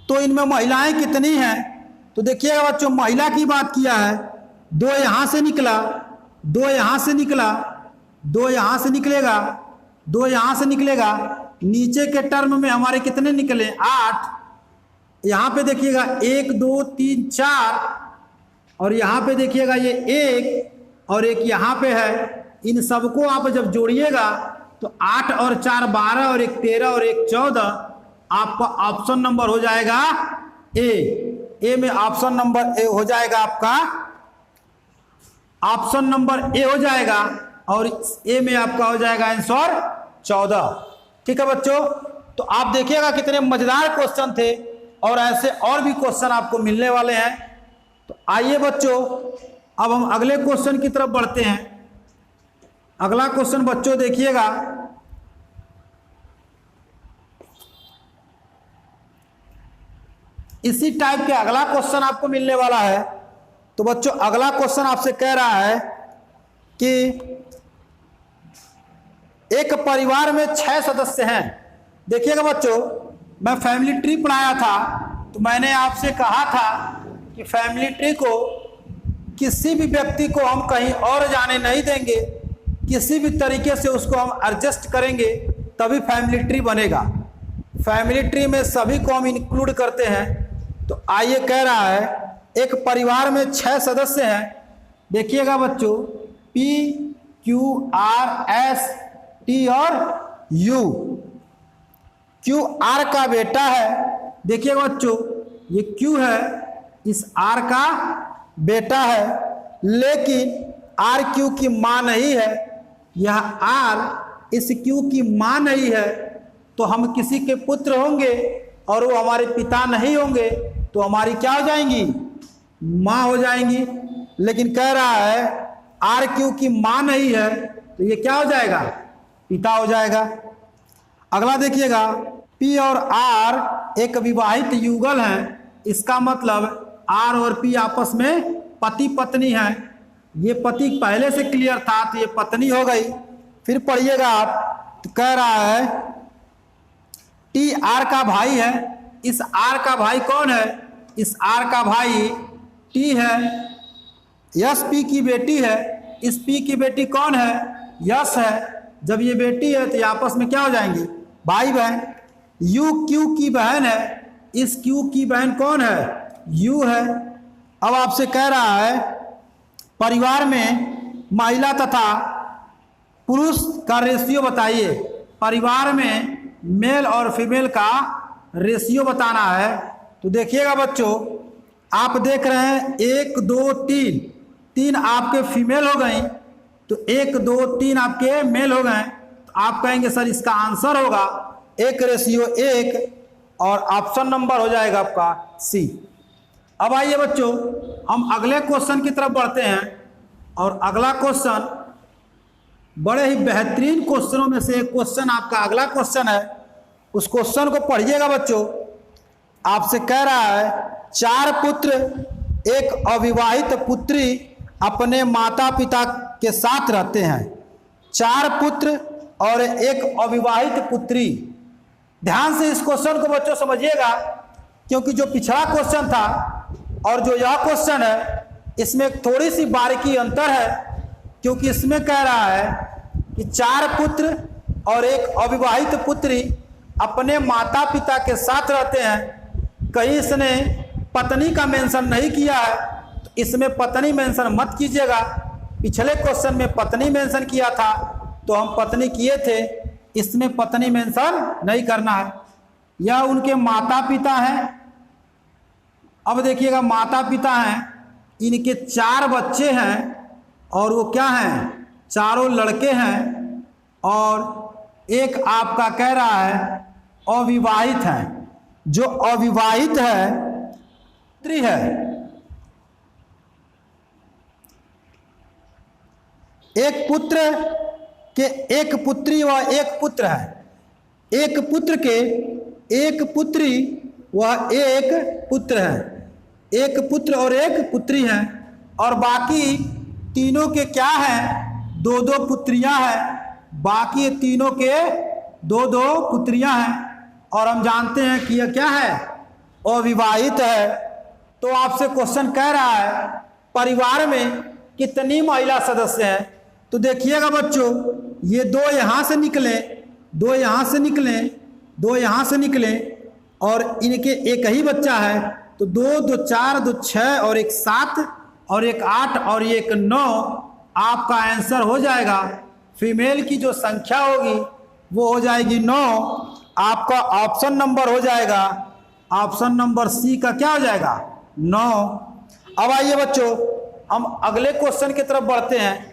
तो इनमें महिलाएं कितनी हैं? तो देखिएगा बच्चों महिला की बात किया है, 2 यहाँ से निकला, 2 यहाँ से निकला, 2 यहाँ से निकलेगा, 2 यहाँ से निकलेगा। नीचे के टर्म में हमारे कितने निकले? 8। यहाँ पे देखिएगा 1 2 3 4 और यहाँ पे देखिएगा ये 1 और 1 यहाँ पे है। इन सबको आप जब जोड़िएगा तो 8 और 4 12 और 1 13 और 1 14। आपका ऑप्शन नंबर हो जाएगा ए में ऑप्शन नंबर ए हो जाएगा, आपका ऑप्शन नंबर ए हो जाएगा और ए में आपका हो जाएगा आंसर 14। ठीक है बच्चों, तो आप देखिएगा कितने मजेदार क्वेश्चन थे और ऐसे और भी क्वेश्चन आपको मिलने वाले हैं। तो आइए बच्चों अब हम अगले क्वेश्चन की तरफ बढ़ते हैं। अगला क्वेश्चन बच्चों देखिएगा इसी टाइप के अगला क्वेश्चन आपको मिलने वाला है। तो बच्चों अगला क्वेश्चन आपसे कह रहा है कि एक परिवार में 6 सदस्य हैं। देखिएगा बच्चों मैं फैमिली ट्री पढ़ाया था तो मैंने आपसे कहा था कि फैमिली ट्री को किसी भी व्यक्ति को हम कहीं और जाने नहीं देंगे, किसी भी तरीके से उसको हम एडजस्ट करेंगे तभी फैमिली ट्री बनेगा। फैमिली ट्री में सभी को हम इंक्लूड करते हैं। तो आइए कह रहा है एक परिवार में 6 सदस्य हैं। देखिएगा बच्चों P Q R S T और U। Q R का बेटा है। देखिएगा बच्चों ये Q है, इस R का बेटा है, लेकिन R Q की मां नहीं है। यह R इस Q की मां नहीं है, तो हम किसी के पुत्र होंगे और वो हमारे पिता नहीं होंगे, तो हमारी क्या हो जाएंगी? मां हो जाएंगी। लेकिन कह रहा है R Q की मां नहीं है, तो ये क्या हो जाएगा? पिता हो जाएगा। अगला देखिएगा P और R एक विवाहित युगल हैं। इसका मतलब R और P आपस में पति पत्नी हैं। ये पति पहले से क्लियर था तो ये पत्नी हो गई। फिर पढ़िएगा आप, तो कह रहा है T R का भाई है। इस R का भाई कौन है? इस R का भाई T है। यश P की बेटी है। इस P की बेटी कौन है? यश है। जब ये बेटी है तो ये आपस में क्या हो जाएंगी? भाई बहन। U Q की बहन है। इस Q की बहन कौन है? U है। अब आपसे कह रहा है परिवार में महिला तथा पुरुष का रेशियो बताइए। परिवार में मेल और फीमेल का रेशियो बताना है। तो देखिएगा बच्चों, आप देख रहे हैं 1 2 3, 3 आपके फीमेल हो गई, तो 1 2 3 आपके मेल हो गए। तो आप कहेंगे सर इसका आंसर होगा 1:1 और ऑप्शन नंबर हो जाएगा आपका सी। अब आइए बच्चों, हम अगले क्वेश्चन की तरफ बढ़ते हैं। और अगला क्वेश्चन बड़े ही बेहतरीन क्वेश्चनों में से एक क्वेश्चन आपका अगला क्वेश्चन है। उस क्वेश्चन को पढ़िएगा बच्चों। आपसे कह रहा है 4 पुत्र एक अविवाहित पुत्री अपने माता पिता के साथ रहते हैं। 4 पुत्र और एक अविवाहित पुत्री। ध्यान से इस क्वेश्चन को बच्चों समझिएगा, क्योंकि जो पिछला क्वेश्चन था और जो यह क्वेश्चन है इसमें थोड़ी सी बारीकी अंतर है। क्योंकि इसमें कह रहा है कि 4 पुत्र और एक अविवाहित पुत्री अपने माता पिता के साथ रहते हैं। कहीं इसने पत्नी का मेंशन नहीं किया है, तो इसमें पत्नी मेंशन मत कीजिएगा। पिछले क्वेश्चन में पत्नी मेंशन किया था तो हम पत्नी किए थे, इसमें पत्नी मेंशन नहीं करना है। यह उनके माता पिता हैं। अब देखिएगा, माता पिता हैं, इनके 4 बच्चे हैं और वो क्या हैं, चारों लड़के हैं। और एक आपका कह रहा है अविवाहित है। जो अविवाहित है पुत्री है। एक पुत्र के एक पुत्री व एक पुत्र है। एक पुत्र के एक पुत्री व एक पुत्र है। एक पुत्र और एक पुत्री है। और बाकी तीनों के क्या हैं, 2-2 पुत्रियां हैं। बाकी तीनों के 2-2 पुत्रियां हैं। और हम जानते हैं कि यह क्या है, अविवाहित है। तो आपसे क्वेश्चन कह रहा है परिवार में कितनी महिला सदस्य हैं। तो देखिएगा बच्चों, ये 2 यहाँ से निकले, 2 यहाँ से निकले, 2 यहाँ से निकले और इनके एक ही बच्चा है। तो 2 2 4 2 6 और एक 7 और एक 8 और एक 9 आपका आंसर हो जाएगा। फीमेल की जो संख्या होगी वो हो जाएगी 9। आपका ऑप्शन नंबर हो जाएगा, ऑप्शन नंबर सी का क्या हो जाएगा, 9। अब आइए बच्चों, हम अगले क्वेश्चन की तरफ बढ़ते हैं।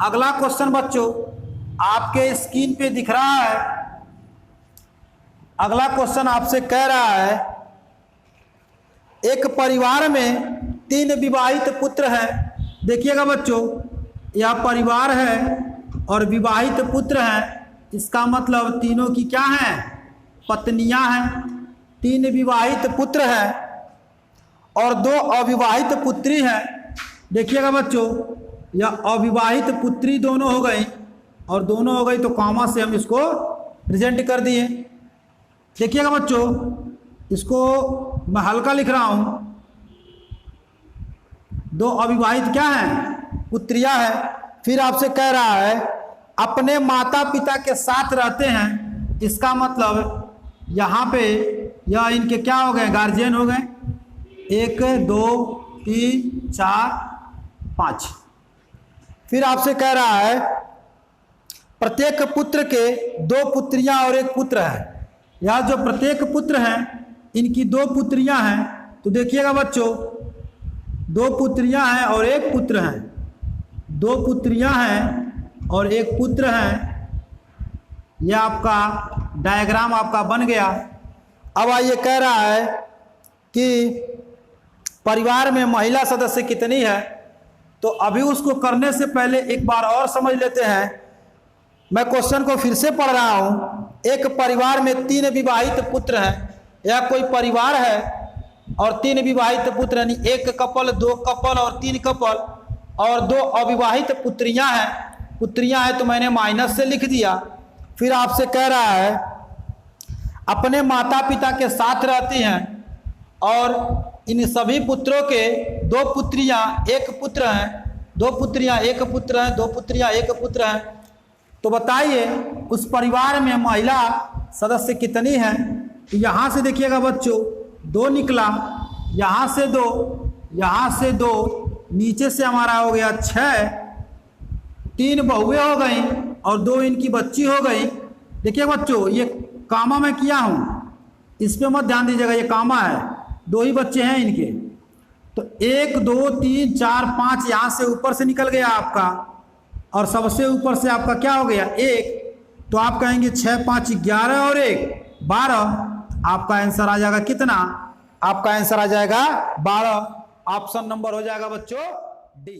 अगला क्वेश्चन बच्चों आपके स्क्रीन पे दिख रहा है। अगला क्वेश्चन आपसे कह रहा है एक परिवार में 3 विवाहित पुत्र हैं। देखिएगा बच्चों, यह परिवार है और विवाहित पुत्र हैं। इसका मतलब तीनों की क्या हैं, पत्नियां हैं। 3 विवाहित पुत्र हैं और 2 अविवाहित पुत्री हैं। देखिएगा बच्चों, यह अविवाहित पुत्री दोनों हो गई और दोनों हो गई तो कॉमा से हम इसको प्रेजेंट कर दिए। देखिएगा बच्चों, इसको मैं हल्का लिख रहा हूं। 2 अविवाहित क्या हैं, पुत्रियां हैं। फिर आपसे कह रहा है अपने माता पिता के साथ रहते हैं। इसका मतलब यहाँ पे यह इनके क्या हो गए, गार्जियन हो गए। 1 2 3 4 5। फिर आपसे कह रहा है प्रत्येक पुत्र के 2 पुत्रियां और एक पुत्र है। यह जो प्रत्येक पुत्र हैं इनकी 2 पुत्रियां हैं। तो देखिएगा बच्चों, 2 पुत्रियां हैं और एक पुत्र हैं। 2 पुत्रियां हैं और एक पुत्र हैं। यह आपका डायग्राम आपका बन गया। अब आइए, कह रहा है कि परिवार में महिला सदस्य कितनी है। तो अभी उसको करने से पहले एक बार और समझ लेते हैं। मैं क्वेश्चन को फिर से पढ़ रहा हूं। एक परिवार में 3 विवाहित पुत्र हैं। यह कोई परिवार है और 3 विवाहित पुत्र, यानी 1 कपल, 2 कपल और 3 कपल और 2 अविवाहित पुत्रियां हैं। पुत्रियां हैं तो मैंने माइनस से लिख दिया। फिर आपसे कह रहा है अपने माता पिता के साथ रहती हैं और इन सभी पुत्रों के 2 पुत्रियां, 1 पुत्र हैं। 2 पुत्रियां, 1 पुत्र हैं, 2 पुत्रियां, 1 पुत्र हैं। तो बताइए उस परिवार में महिला सदस्य कितनी हैं। तो यहाँ से देखिएगा बच्चों, 2 निकला, यहाँ से 2, यहाँ से 2, नीचे से हमारा हो गया 6, 3 बहुएं हो गई और 2 इनकी बच्ची हो गई। देखिए बच्चों, ये कामा मैं किया हूँ, इस पे मत ध्यान दीजिएगा, ये कामा है, 2 ही बच्चे हैं इनके। तो 1 2 3 4 5 यहाँ से ऊपर से निकल गया आपका, और सबसे ऊपर से आपका क्या हो गया 1। तो आप कहेंगे 6 5 11 और 1 12। आपका आंसर आ जाएगा कितना? आपका आंसर आ जाएगा 12। ऑप्शन नंबर हो जाएगा बच्चों डी।